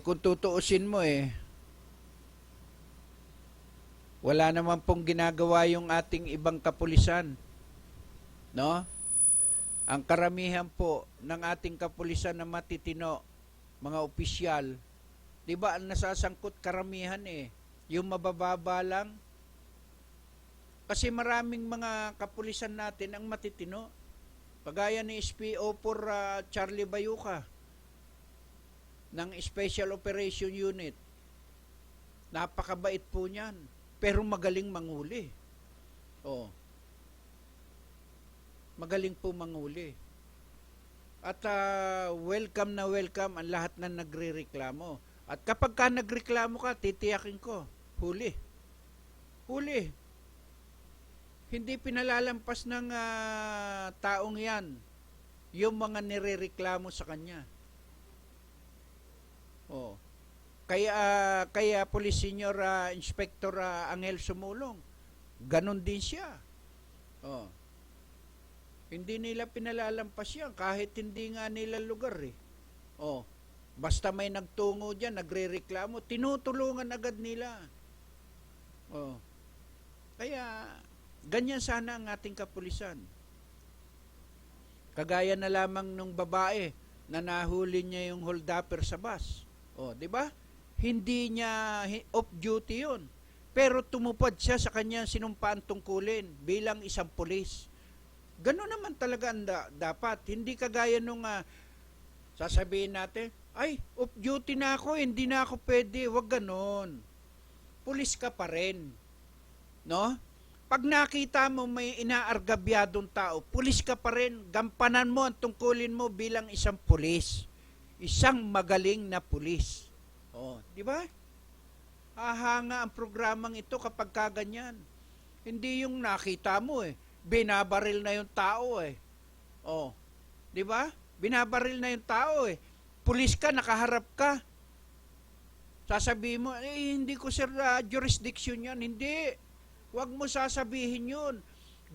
Kung tutuusin mo wala naman pong ginagawa yung ating ibang kapulisan. No? Ang karamihan po ng ating kapulisan na matitino, mga opisyal, di ba ang nasasangkot karamihan yung mabababa lang? Kasi maraming mga kapulisan natin ang matitino. Pagaya ni SPO4 Charlie Bayuca ng Special Operation Unit. Napakabait po niyan. Pero magaling manguli. Magaling po manguli. At welcome na welcome ang lahat na nagrereklamo. At kapag ka nagreklamo ka, titiyakin ko, huli. Huli. Hindi pinalalampas ng taong yan yung mga nirereklamo sa kanya. Kaya Police Senior Inspector Angel Sumulong, ganon din siya. Hindi nila pinalalampas yan kahit hindi nga nila lugar basta may nagtungo dyan, nagrereklamo, tinutulungan agad nila. Kaya ganyan sana ang ating kapulisan. Kagaya na lamang nung babae na nahuli niya yung hold-upper sa bus. Di ba? Hindi niya off-duty yun. Pero tumupad siya sa kanyang sinumpaan tungkulin bilang isang pulis. Gano'n naman talaga dapat. Hindi kagaya nung sasabihin natin, ay, off-duty na ako, hindi na ako pwede. Wag ganon. Pulis ka pa rin. No? Pag nakita mo may inaargabyadong tao, pulis ka pa rin. Gampanan mo ang tungkulin mo bilang isang pulis. Isang magaling na pulis. Di ba? Hahanga ang programang ito kapag kaganyan. Hindi yung nakita mo binabaril na yung tao di ba? Binabaril na yung tao Pulis ka, nakaharap ka. Sasabihin mo, hindi ko sir jurisdiction yan. Hindi. Huwag mo sasabihin yun.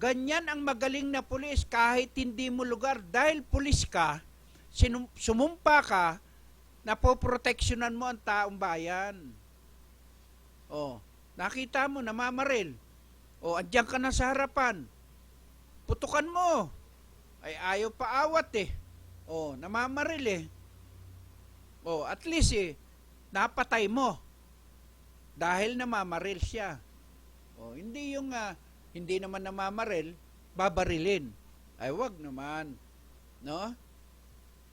Ganyan ang magaling na pulis kahit hindi mo lugar. Dahil pulis ka, sumumpa ka, napoproteksyonan mo ang taong bayan. Nakita mo, namamaril. Andiyan ka na sa harapan. Putukan mo. Ay ayaw pa awat namamaril at least napatay mo. Dahil namamaril siya. Hindi yung hindi naman namamaril, babarilin. Ay wag naman. No?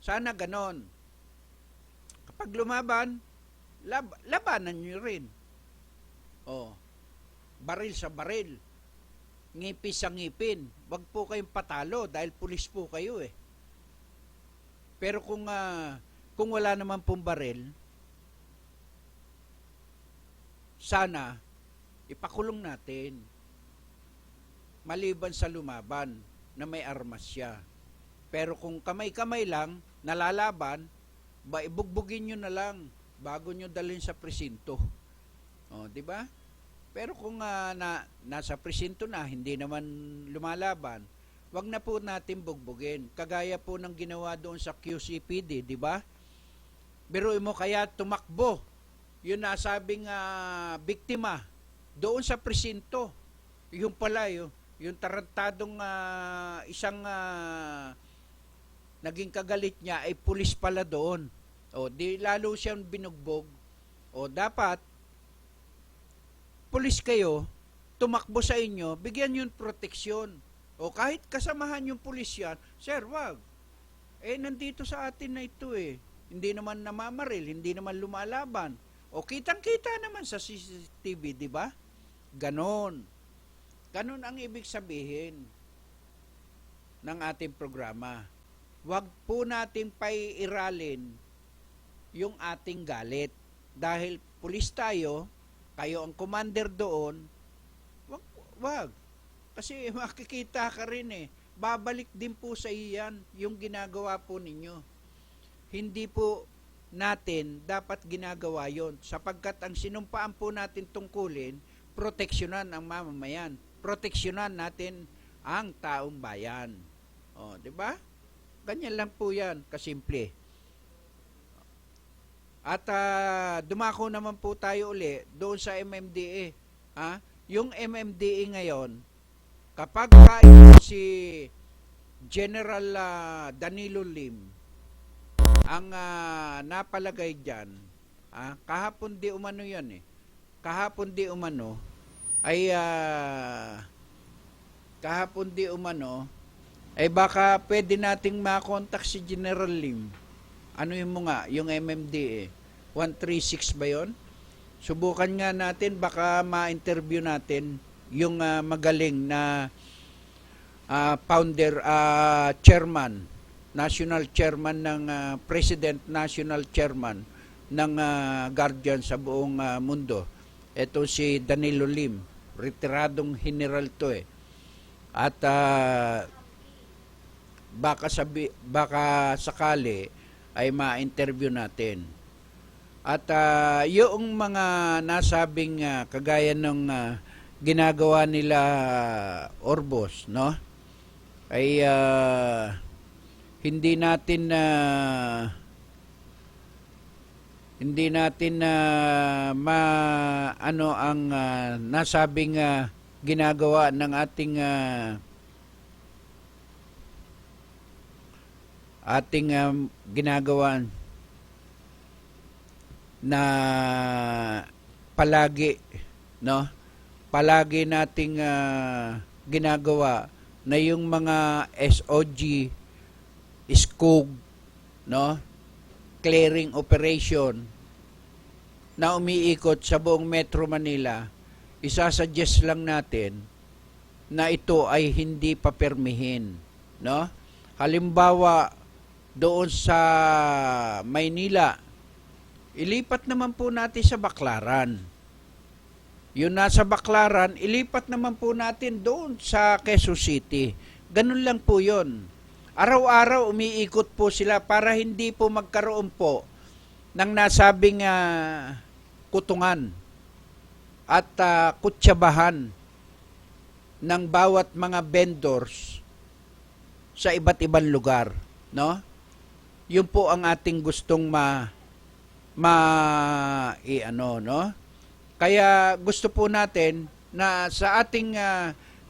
Sana ganon. Kapag lumaban, labanan nyo rin. Baril sa baril. Ngipin sa ngipin. Wag po kayong patalo dahil pulis po kayo Pero kung wala naman pong baril, sana ipakulong natin. Maliban sa lumaban na may armas siya. Pero kung kamay-kamay lang, nalalaban, ibugbugin nyo na lang bago nyo dalhin sa presinto. Di ba? Pero kung nasa presinto na, hindi naman lumalaban, wag na po natin bugbugin. Kagaya po ng ginawa doon sa QCPD, di ba? Biruin mo kaya tumakbo yung nasabing biktima doon sa presinto. Yung pala, yung tarantadong isang naging kagalit niya ay pulis pala doon. Di lalo siyang binugbog. Dapat pulis kayo, tumakbo sa inyo, bigyan yung proteksyon. Kahit kasamahan yung pulis yan, sir, wag. Nandito sa atin na ito Hindi naman namamaril, hindi naman lumalaban. Kitang-kita naman sa CCTV, di ba? Ganon. Ganon ang ibig sabihin ng ating programa. wag po nating paiiralin yung ating galit. Dahil pulis tayo, kayo ang commander doon, wag. Kasi makikita ka rin eh. Babalik din po sa iyan yung ginagawa po ninyo. Hindi po natin dapat ginagawa yon sapagkat ang sinumpaan po natin tungkulin, proteksyonan ang mamamayan. Proteksyonan natin ang taong bayan. O, di ba? Ganyan lang po yan, kasimple. At dumako naman po tayo uli doon sa MMDA. Yung MMDA ngayon, kapag si General Danilo Lim ang napalagay dyan, kahapon di umano yan eh. Kahapon di umano ay baka pwede nating makontak si General Lim. Ano yung mga, yung MMDA 136 ba yon? Subukan nga natin, baka ma-interview natin yung magaling na founder, chairman, national chairman ng president, national chairman ng Guardian sa buong mundo. Ito si Danilo Lim, retiradong general to eh. At baka sakali ay ma-interview natin. At yung mga nasabing kagaya ng ginagawa nila Orbos, no? Ay hindi natin ano ang nasabing ginagawa ng ating ginagawa na palagi, no? Palagi nating ginagawa na yung mga SOG, SCOG, no? Clearing operation na umiikot sa buong Metro Manila, isasuggest lang natin na ito ay hindi papermihin, no? Halimbawa, doon sa Maynila, ilipat naman po natin sa Baclaran. Yung nasa Baclaran, ilipat naman po natin doon sa Quezon City. Ganun lang po yun. Araw-araw umiikot po sila para hindi po magkaroon po ng nasabing kutungan at kutsabahan ng bawat mga vendors sa iba't ibang lugar, no? Yun po ang ating gustong no? Kaya gusto po natin na sa ating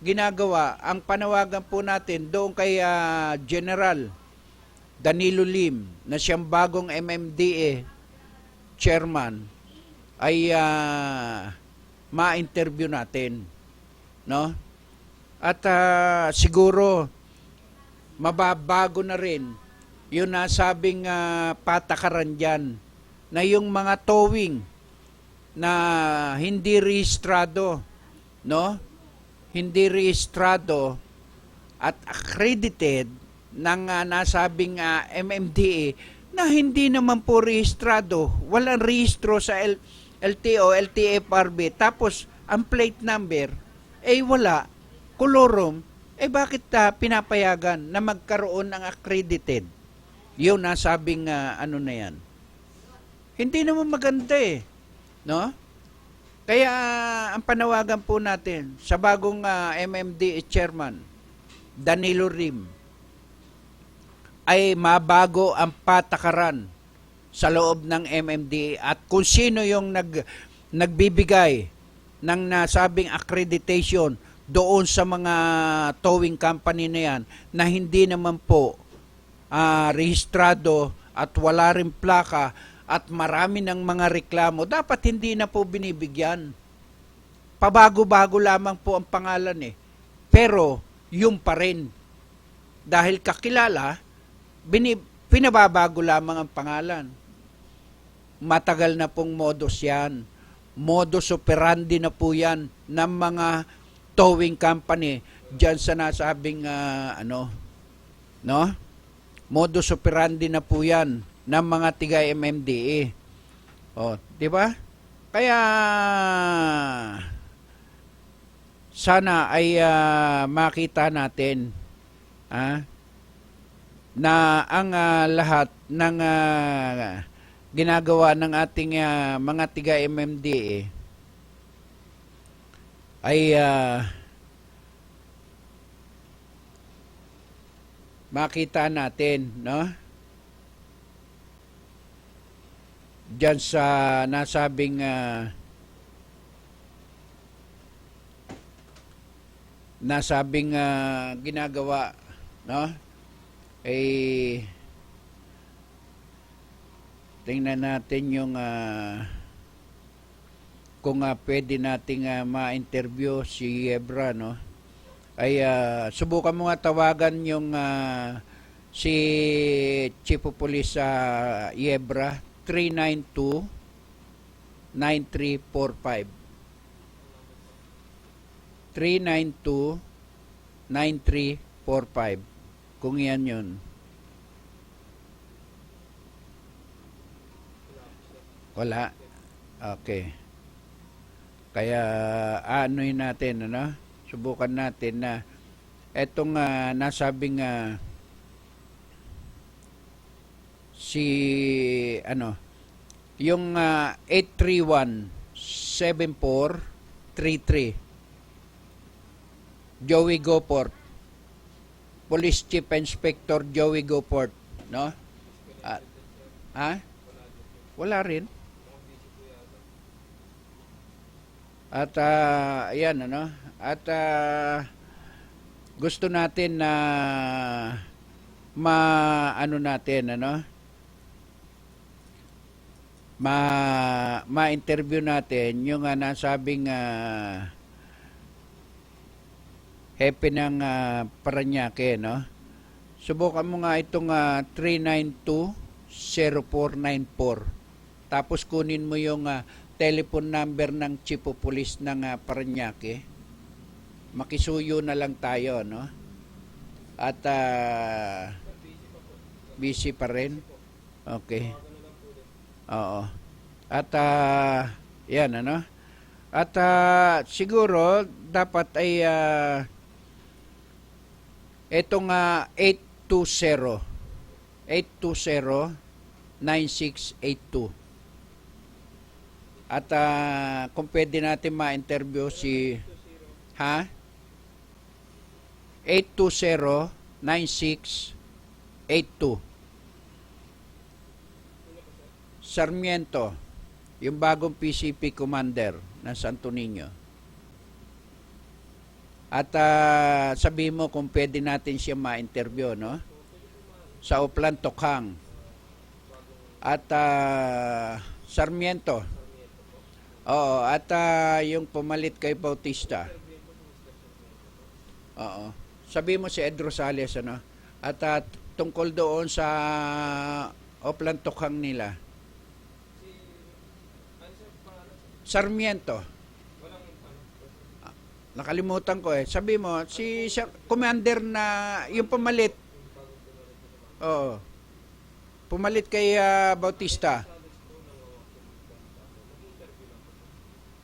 ginagawa, ang panawagan po natin doon kay General Danilo Lim na siyang bagong MMDA chairman ay ma-interview natin, no? At siguro mababago na rin yung nasabing patakaran dyan na yung mga towing na hindi rehistrado, no? Hindi rehistrado at accredited ng nasabing MMDA na hindi naman po rehistrado, walang rehistro sa LTO, LTFRB, tapos ang plate number ay wala, kolorom, bakit pinapayagan na magkaroon ng accredited? Yung nasabing ano na yan. Hindi naman maganda eh, no? Kaya ang panawagan po natin sa bagong MMDA chairman, Danilo Lim, ay mabago ang patakaran sa loob ng MMDA at kung sino yung nagbibigay ng nasabing accreditation doon sa mga towing company na yan na hindi naman po rehistrado at wala rin plaka at marami ng mga reklamo, dapat hindi na po binibigyan. Pabago-bago lamang po ang pangalan eh. Pero yung pa rin. Dahil kakilala, pinababago lamang ang pangalan. Matagal na pong modus yan. Modus operandi na po yan ng mga towing company dyan sa nasabing no? Modus operandi na po yan ng mga tiga MMDA. O, di ba? Kaya sana ay makita natin na ang lahat ng ginagawa ng ating mga tiga MMDA ay makita natin, no? Diyan sa nasabing ginagawa, no? Tingnan natin yung kung pwede nating ma-interview si Yebra, no? Subukan mo nga tawagan yung si Chief of Police Yebra, 392-9345. 392-9345. Kung yan yun. Wala. Okay. Kaya ano'y natin, ano? Subukan natin na etong nasabing yung 831-7433 Joey Goport, Police Chief Inspector Joey Goport, no? Wala rin. At ayan, ano? At gusto natin na ma-interview natin yung nasabing hepe ng Parañaque, no? Subukan mo nga itong 392-0494. Tapos kunin mo yung telephone number ng Chief of Police ng Parañaque. Makisuyo na lang tayo, no? At busy pa rin. Okay. Oo. At yan, ano? At siguro dapat ay itong 820-9682. At kung pwede natin ma-interview si 820-9682. Sarmiento, yung bagong PCP commander ng Santo Niño. At sabihin mo kung pwede natin siya ma-interview, no? Sa Oplan Tokhang. At Sarmiento. Oo, at yung pumalit kay Bautista. Oo. Sabihin mo si Ed Rosales, ano? At tungkol doon sa Oplan Tokhang nila. Sarmiento. Nakalimutan ko eh. Sabi mo, si commander na yung pumalit. Oo. Pumalit kay Bautista.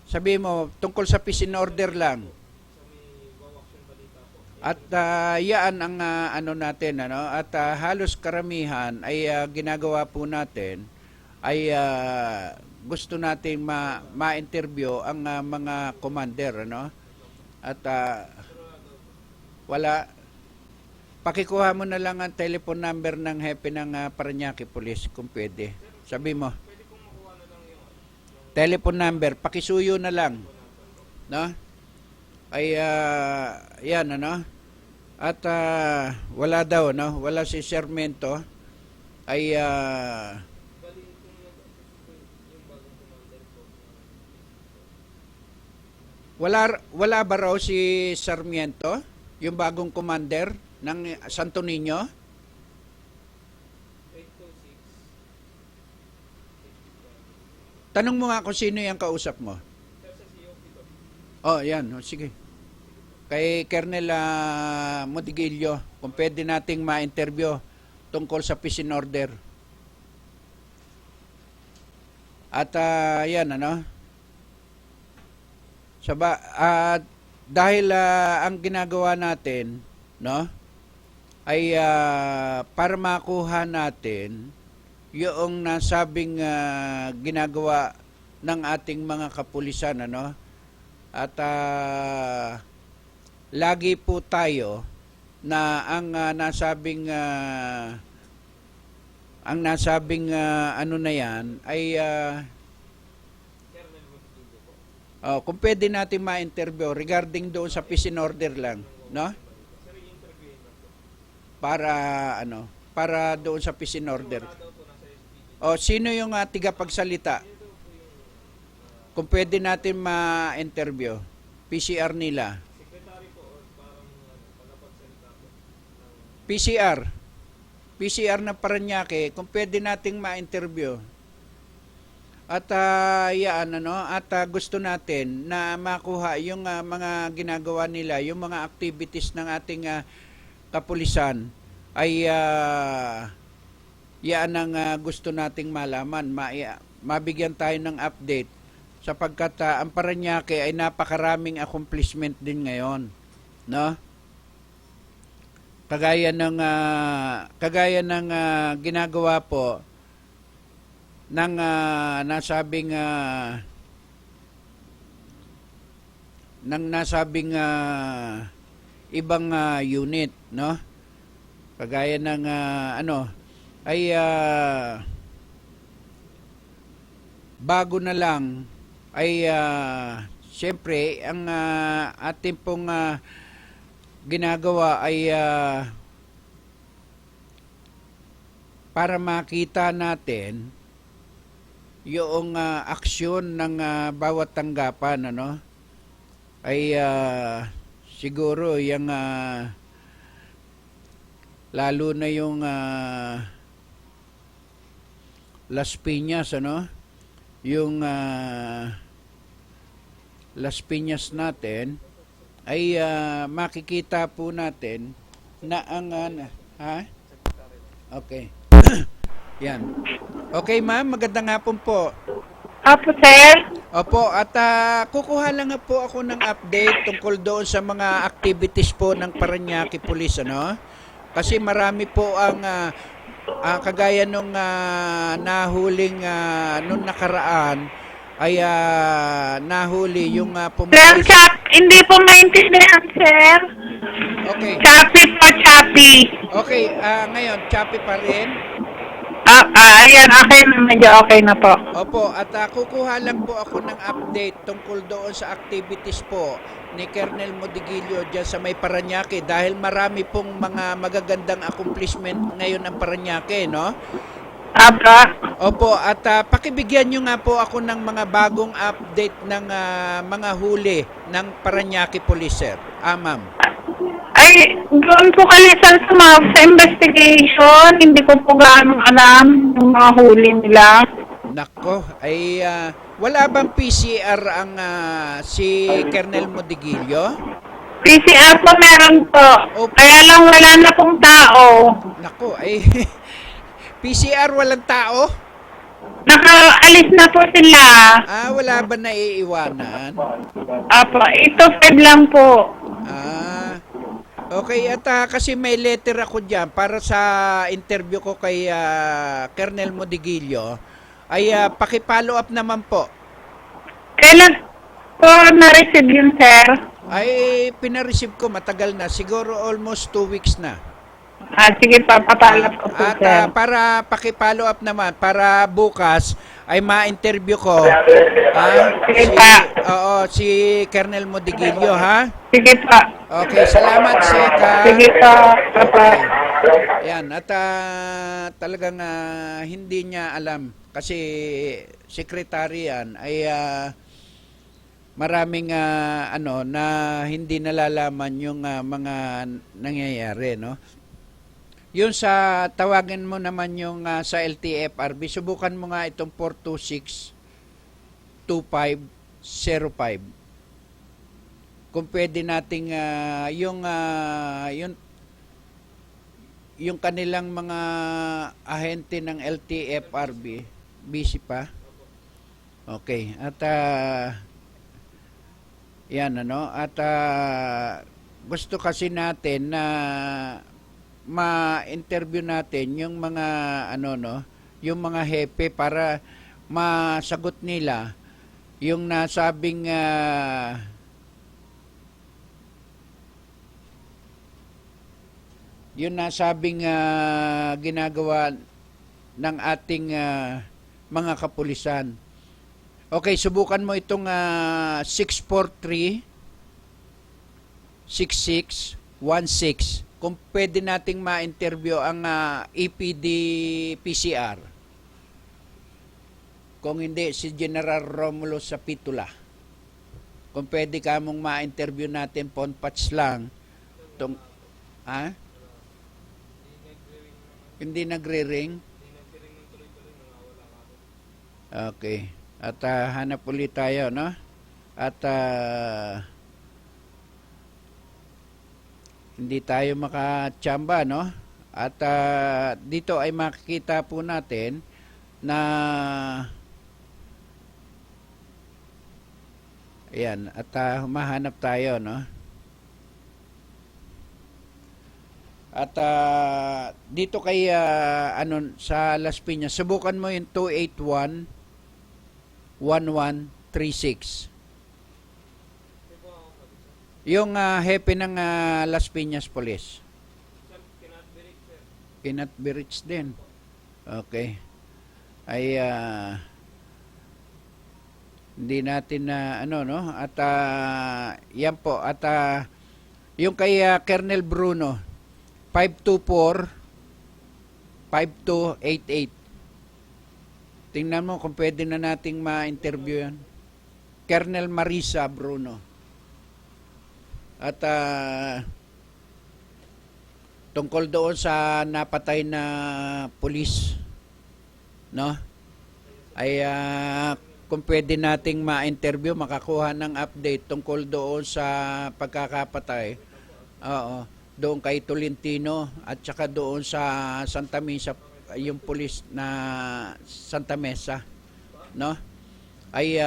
Sabi mo, tungkol sa peace and order lang. At yaan ang ano natin, ano? At halos karamihan ay ginagawa po natin ay gusto nating ma-interview ang mga commander, ano? At wala. Pakikuha mo na lang ang telephone number ng hepe ng Parañaque Police kung pwede. Sabi mo. Telephone number, pakisuyo na lang. No? Ay yan, ano? At wala daw, no? Wala si Sarmiento. Ay wala ba raw si Sarmiento, yung bagong commander ng Santo Niño? Tanong mo nga kung sino yung kausap mo. Oh, yan. Oh, sige. Kay Colonel Modigillo, kung pwede nating ma-interview tungkol sa peace and order. At yan ano. Dahil ang ginagawa natin, no, ay para makuha natin yung nasabing ginagawa ng ating mga kapulisan, ano. At lagi po tayo na ang nasabing ano na yan ay kung pwede natin ma-interview regarding doon sa peace and order lang, no? Para doon sa peace and order. Sino yung tigapagsalita? Kung pwede natin ma-interview, PCR nila. PCR na Parañaque, kung pwede nating ma-interview. At gusto natin na makuha yung mga ginagawa nila, yung mga activities ng ating kapulisan ay yan ang gusto nating malaman, mabigyan tayo ng update sapagkat ang Parañaque ay napakaraming accomplishment din ngayon, no? Kagaya ng ginagawa po ng nasabing ibang unit, no? Kagaya ng bago na lang ay siyempre ang ating pong ginagawa ay para makita natin yung aksyon ng bawat tanggapan, ano, ay siguro yung lalo na yung Las Piñas, ano, yung Las Piñas natin ay makikita po natin na ang okay. Yan. Okay, ma'am, magandang hapon po. Apo, sir. Opo, at kukuha lang nga po ako ng update tungkol doon sa mga activities po ng Parañaque Police, ano? Kasi marami po ang kagaya nung nahuling nung nakaraan ay nahuli yung Sir, pumalis. hindi po maintindihan, sir. Okay. Choppy po, choppy. Okay, ngayon, choppy pa rin. Ayan, okay na, medyo okay na po. Opo, at kukuha lang po ako ng update tungkol doon sa activities po ni Colonel Modigilio dyan sa may Parañaque dahil marami pong mga magagandang accomplishment ngayon ang Parañaque, no? Apa. Opo, at pakibigyan nyo nga po ako ng mga bagong update ng mga huli ng Parañaque Police, sir. Ma'am. Ay, doon po kami sa investigation. Hindi ko po gaano alam yung mga huli nila. Nako, ay wala bang PCR ang si Colonel Modigilio? PCR po meron po. Opo. Kaya lang wala na pong tao. Nako, ay PCR walang tao? Nakaalis na po sila. Wala ba naiiwanan? Apo, ito Fed lang po. Okay, at kasi may letter ako dyan para sa interview ko kay Colonel Modigilio, ay paki-follow up naman po. Kailan po na-receive yun, sir? Ay, pina-receive ko matagal na, siguro almost 2 weeks na. Sige pa, papalap ko po, At sir. para paki-follow up naman, para bukas ay ma-interview ko Sige pa. si Colonel Modigilio, ha? Sige pa. Okay, salamat, Seka. Sige pa, papa. Yan, at talagang hindi niya alam kasi secretary yan ay maraming na hindi nalalaman yung mga nangyayari, no? Yun sa tawagin mo naman yung sa LTFRB, subukan mo nga itong 426-2505. Kung pwede nating yung kanilang mga ahente ng LTFRB, busy pa. Okay, at yan ano, at gusto kasi natin na ma-interview natin yung mga ano no, yung mga hepe para masagot nila yung nasabing ginagawa ng ating mga kapulisan. Okay, subukan mo itong 643-6616. Kung pwede nating ma-interview ang EPD PCR. Kung hindi, si General Romulo Sapitula. Kung pwede ka mong ma-interview natin, phone patch lang. Hindi nagre-ring? Okay. At hanap ulit tayo, no? At hindi tayo makachamba, no? At dito ay makikita po natin na ayan, at humahanap tayo, no? At dito kay sa Las Piñas, subukan mo yung 281-1136. Yung hepe ng Las Piñas Police. Cannot be reached din. Okay. Ay hindi natin na ano no, at yan po, at yung kay Colonel Bruno 524-5288. Tingnan mo kung pwede na nating ma-interview yan. Colonel Marisa Bruno. At tungkol doon sa napatay na pulis, no? Ay kung pwede nating ma-interview, makakuha ng update tungkol doon sa pagkakapatay. Oo. Doon kay Tolentino at saka doon sa Santa Mesa, yung pulis na Santa Mesa, no? Ay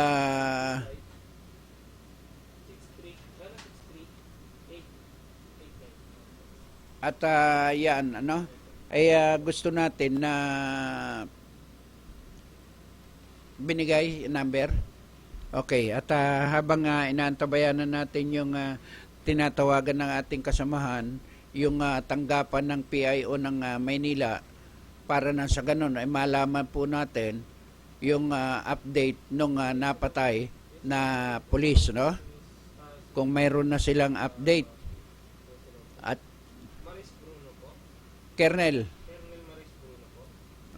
at yan ano, ay gusto natin na binigay number. Okay, at habang inaantabayanan natin yung tinatawagan ng ating kasamahan, yung tanggapan ng PIO ng Maynila, para na sa ganun ay malaman po natin yung update nung napatay na police, no? Kung mayroon na silang update. At Colonel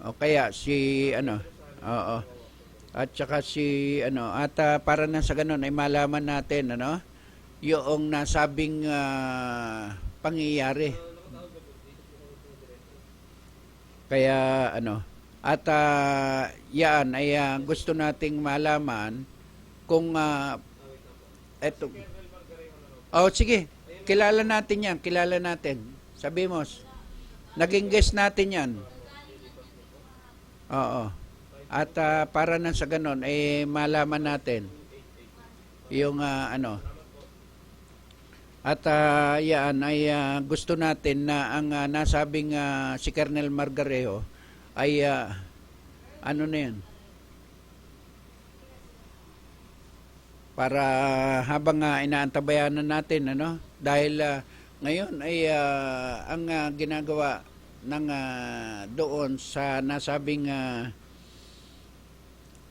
o kaya si ano, oo, at saka si ano, at para na sa ganun ay malaman natin ano yung nasabing pangyayari. Kaya ano, at yan ay gusto nating malaman kung eto. Oh, sige. Kilala natin yan. Kilala natin. Sabi mo, naging guest natin yan. Oo. At para na sa ganon, eh, malaman natin yung ano. At yan ay gusto natin na ang nasabing si Colonel Margarejo ay ano na yan. Para habang inaantabayanan natin ano, dahil ngayon ay ang ginagawa ng doon sa nasabing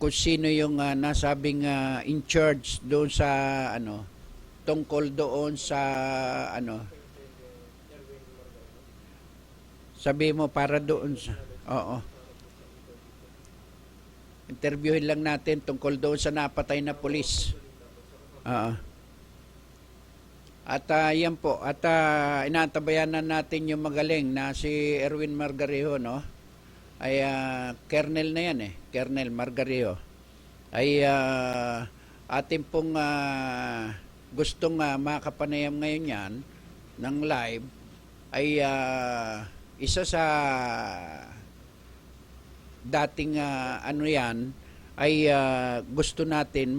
kung sino yung nasabing in charge doon sa ano, tungkol doon sa ano, sabi mo para doon sa, oo, interviewin lang natin tungkol doon sa napatay na pulis. At yan po, at inaantabayanan natin yung magaling na si Erwin Margarejo, no? Ay Colonel na yan eh, Colonel Margarejo. Ay atin pong gustong makapanayam ngayon yan ng live ay isa sa dating ano yan ay gusto natin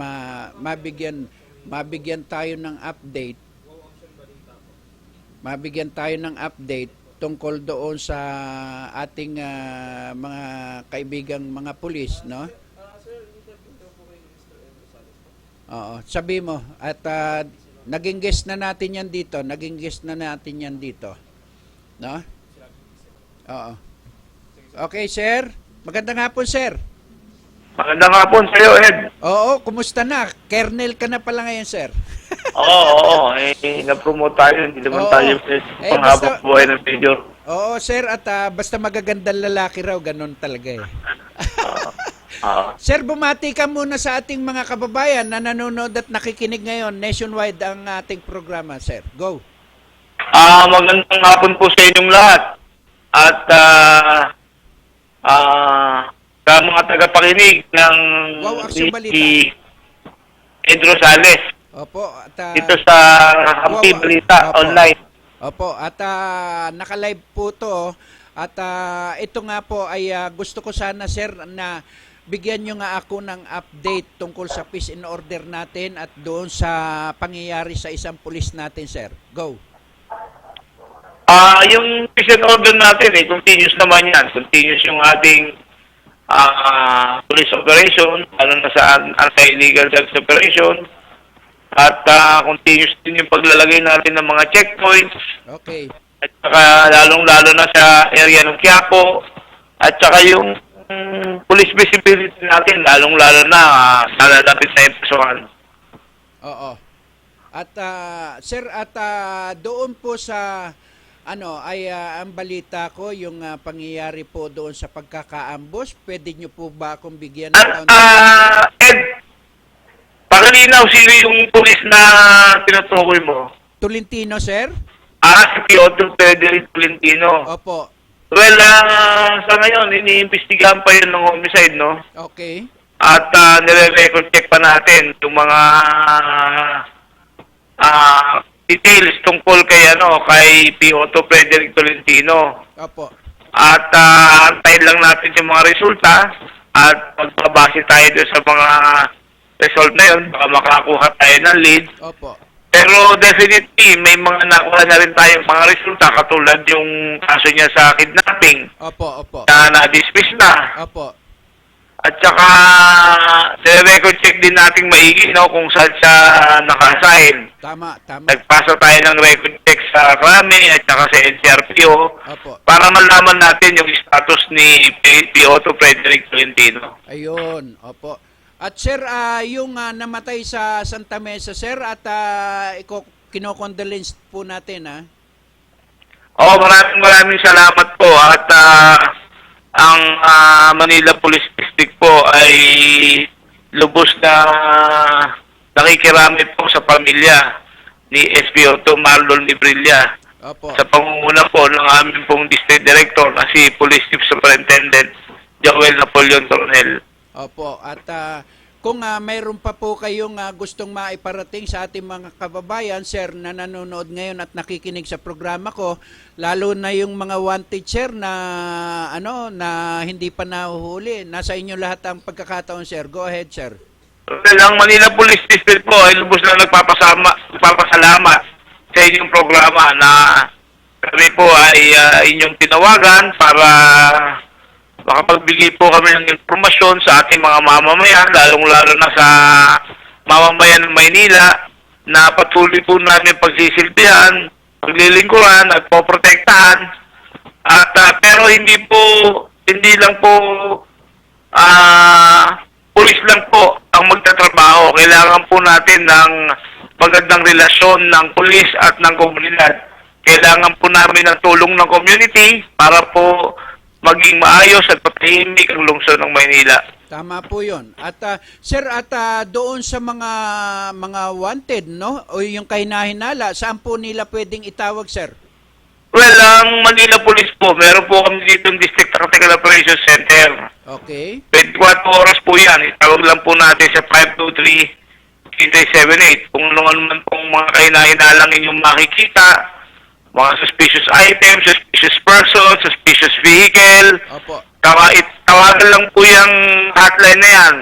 mabigyan tayo ng update. Mabigyan tayo ng update tungkol doon sa ating mga kaibigang mga pulis, no? Oo, sabi mo at naging guest na natin yan dito, no? Oo. Okay, sir. Magandang hapon, sir. Magandang hapon sa iyo, Ed. Oo, kumusta na? Kernel ka na pala ngayon, sir. Oo. Na-promote tayo. Hindi naman Oo. tayo panghabang basta- buhay ng major. Oo, sir, at basta magagandang lalaki raw, ganun talaga eh. Sir, bumati ka muna sa ating mga kababayan na nanonood at nakikinig ngayon. Nationwide ang ating programa, sir. Go. Magandang hapon po sa inyong lahat. At sa mga tagapakinig ng Wow, Action Balita. si Ed Rosales Opo, at dito sa Happy Balita Opo. online. Opo, at naka-live po to. At ito nga po ay gusto ko sana, sir, na bigyan nyo nga ako ng update tungkol sa peace and order natin at doon sa pangyayari sa isang pulis natin, sir. Go. Yung peace and order natin, continuous naman yan. Continuous yung ating police operation, lalo na sa anti-illegal drugs operation. At continuous din yung paglalagay natin ng mga checkpoints. Okay. At saka lalong-lalo na sa area ng Quiapo. At saka yung police visibility natin, lalong-lalo na nalalapit sa Epsuan. Oo. At sir, at doon po sa ang balita ko yung pangyayari po doon sa pagkakaambos. Pwede nyo po ba akong bigyan ng Ed, pakalinaw sino yung police na tinutukoy mo? Tolentino, sir? Si Piotr Frederick Tolentino. Opo. Well, sa ngayon, iniimbestigahan pa yun ng homicide, no? Okay. At nire-record check pa natin yung mga details tungkol kay Piotr Frederick Tolentino. Opo. At antayin lang natin yung mga resulta at magbabase tayo doon sa mga result na yun, baka makakuha tayo ng lead. Opo. Pero definitely, may mga nakuha na rin tayong mga resulta katulad yung kaso niya sa kidnapping Opo. na na-dismiss na. Opo. At saka, record check din nating maigi kung saan siya naka-assign. Tama. Nagpasa tayo ng record check sa Krami at saka sa NCRPO Opo. para malaman natin yung status ni Piotr Frederick Tolentino. Ayun. Opo. At sir, yung namatay sa Santa Mesa, sir, at kinokondolence po natin, ha? Maraming salamat po at ang Manila Police District po ay lubos na nakikirami po sa pamilya ni SP Otto Marlon Librilla Opo. sa pangunguna po ng aming pong District Director na si Police Chief Superintendent Joel Napoleon Tornel. Opo. At kung mayroon pa po kayong gustong maiparating sa ating mga kababayan, sir, na nanonood ngayon at nakikinig sa programa ko, lalo na yung mga wanted, sir, na na hindi pa nahuhuli. Nasa inyo lahat ang pagkakataon, sir. Go ahead, sir. Well, ang Manila Police District po ay lubos na nagpapasalamat sa inyong programa na kami po ay inyong tinawagan para makapagbigay po kami ng informasyon sa ating mga mamamayan, lalong-lalo na sa mamamayan ng Maynila na patuloy po namin pagsisilbihan, paglilingkuran at poprotektahan. At pero hindi lang po pulis lang po ang magtatrabaho. Kailangan po natin ng magandang relasyon ng pulis at ng komunidad. Kailangan po namin ng tulong ng community para po maging maayos at patahimik ang lungsod ng Maynila. Tama po 'yon. At sir, at doon sa mga wanted, no? O yung kahinahinala, saan po nila pwedeng itawag, sir? Well, ang Manila Police po, meron po kami dito ng District Tactical Operations Center. Okay. 24 oras po yan. Itawag lang po natin sa 523-3378. Kung ano man pong mga kahinalang inyong makikita mga suspicious items, suspicious person, suspicious vehicle. Opo. Tawagan lang po yung hotline na yan.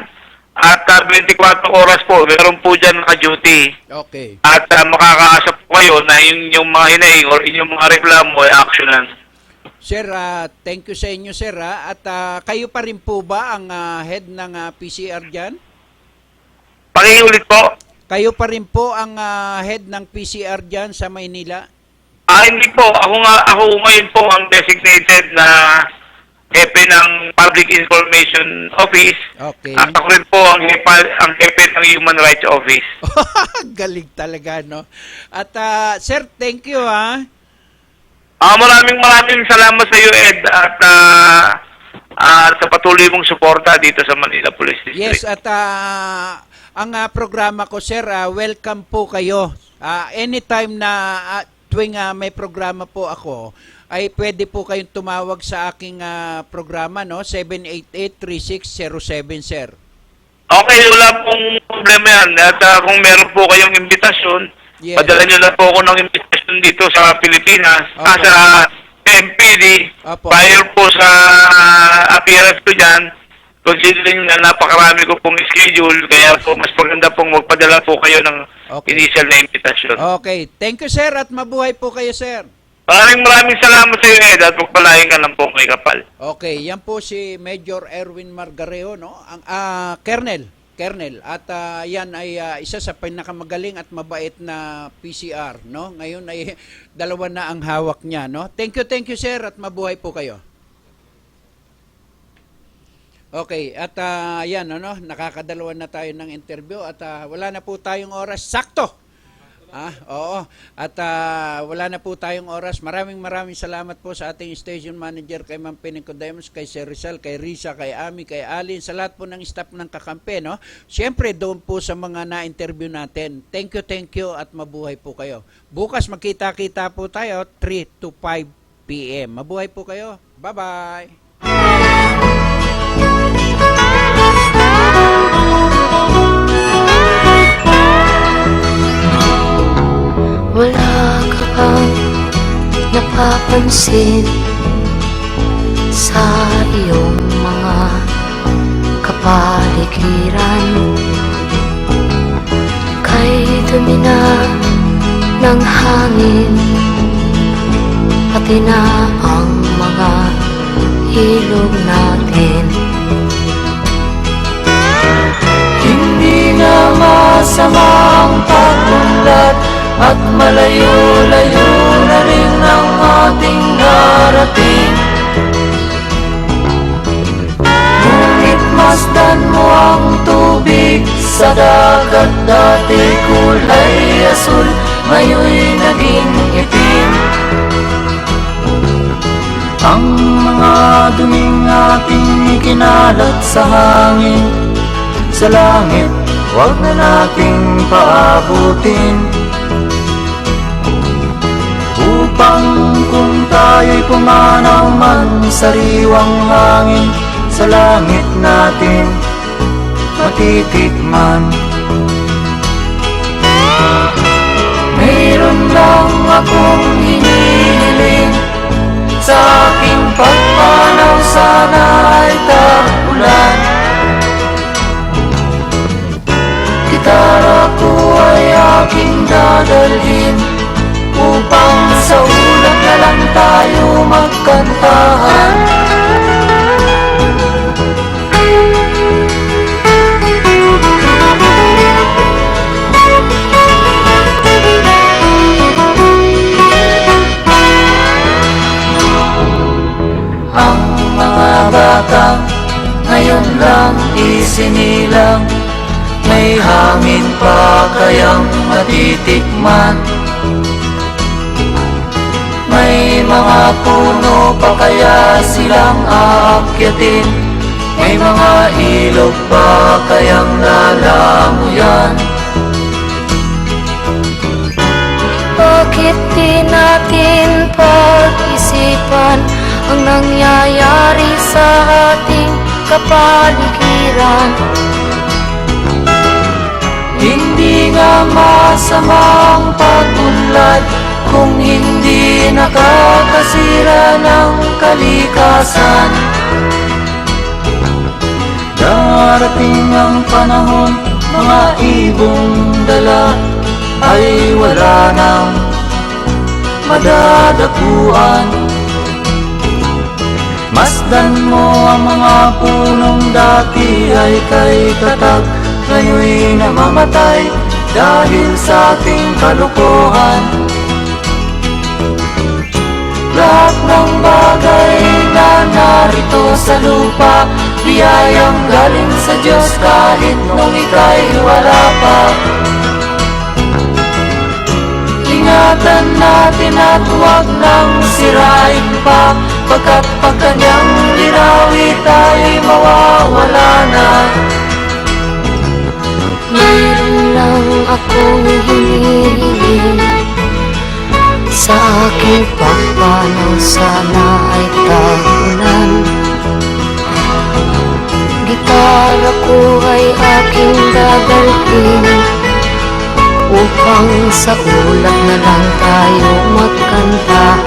At 24 oras po, meron po dyan naka-duty. Okay. At makakaasa po kayo na yung mga hinaing or inyong mga reklamo ay actionan. Sir, thank you sa inyo, sir. At kayo pa rin po ba ang head ng PCR dyan? Pakiulit po. Kayo pa rin po ang head ng PCR dyan sa Maynila? Hindi po. Ako ngayon po ang designated na hepe ng Public Information Office. Okay. At ako rin po ang hepe ng Human Rights Office. Galing talaga, no? At sir, thank you, Maraming salamat sa iyo, Ed, at sa patuloy mong suporta dito sa Manila Police District. Yes, at ang programa ko, sir, welcome po kayo. Anytime na tuwing may programa po ako, ay pwede po kayong tumawag sa aking programa, no? 788-3607, sir. Okay, wala pong problema yan. At kung meron po kayong imbitasyon, Yes. padala nyo lang po ako ng imbitasyon dito sa Pilipinas, Okay. sa MPD, Opo. prior po sa appearance ko dyan, considering na napakarami ko pong schedule, kaya po mas maganda pong magpadala po kayo ng Okay. initial na imbitasyon. Okay, thank you, sir, at mabuhay po kayo, sir. Maraming salamat sa iyo, Ed, at pagpalain ka lang po kay Kapal. Okay, yan po si Major Erwin Margareo, no? Ang Colonel, at yan ay isa sa pinakamagaling at mabait na PCR, no? Ngayon ay dalawa na ang hawak niya, no? Thank you, sir, at mabuhay po kayo. Okay, at yan, ano, nakakadalawa na tayo ng interview at wala na po tayong oras. Sakto! Oo. At wala na po tayong oras. Maraming salamat po sa ating station manager, kay Ma'am Pinico Diamonds, kay Sir Rizal, kay Risa, kay Ami, kay Alin, sa lahat po ng staff ng Kakampi, no? Siyempre, doon po sa mga na-interview natin. Thank you, at mabuhay po kayo. Bukas magkita-kita po tayo, 3 to 5 p.m. Mabuhay po kayo. Bye-bye! Wala ka bang napapansin sa iyong mga kapaligiran? Kay dumi na ng hangin, pati na ang mga ilog natin. Hindi na masamang pag-unlad at malayo-layo na rin ang ating narating. Ngunit masdan mo ang tubig sa dagat, dati kulay asul, ngayon'y naging itim. Ang mga duming ating ikinalat sa hangin, sa langit, huwag na nating paabutin. Upang kung tayo'y pumanaw man sa riwang hangin, sa langit natin matitikman. Mayroon lang akong hinihiling, sa aking pagpanaw sana ay tagulan. Gitara ko ay aking dadalhin, upang sa ulap na lang tayo magkantahan. Ang mga batang ngayon lang isinilang, may hangin pa kayang matitikman? May mga puno pa kaya silang aakyatin? May mga ilog pa kayang lalamuyan? Bakit di natin pag-isipan ang nangyayari sa ating kapaligiran? Hindi nga masamang pag-unlad kung hindi nakakasira ng kalikasan. Darating ang panahon, mga ibong dala ay wala nang madadapuan. Masdan mo ang mga punong dati ay kay tatag, ngayon'y namamatay dahil sa ating kalokohan. Lahat ng bagay na narito sa lupa, biyayang galing sa Diyos kahit nung ika'y wala pa. Ingatan natin at huwag nang sirain pa, pagkat pag kanyang linawi tayo'y mawawala na. Mayroon lang akong hinihiling, sa aking pagpanaw sana ay tagulan. Gitara ko ay aking dadalhin, upang sa ulap na lang tayo magkantahan.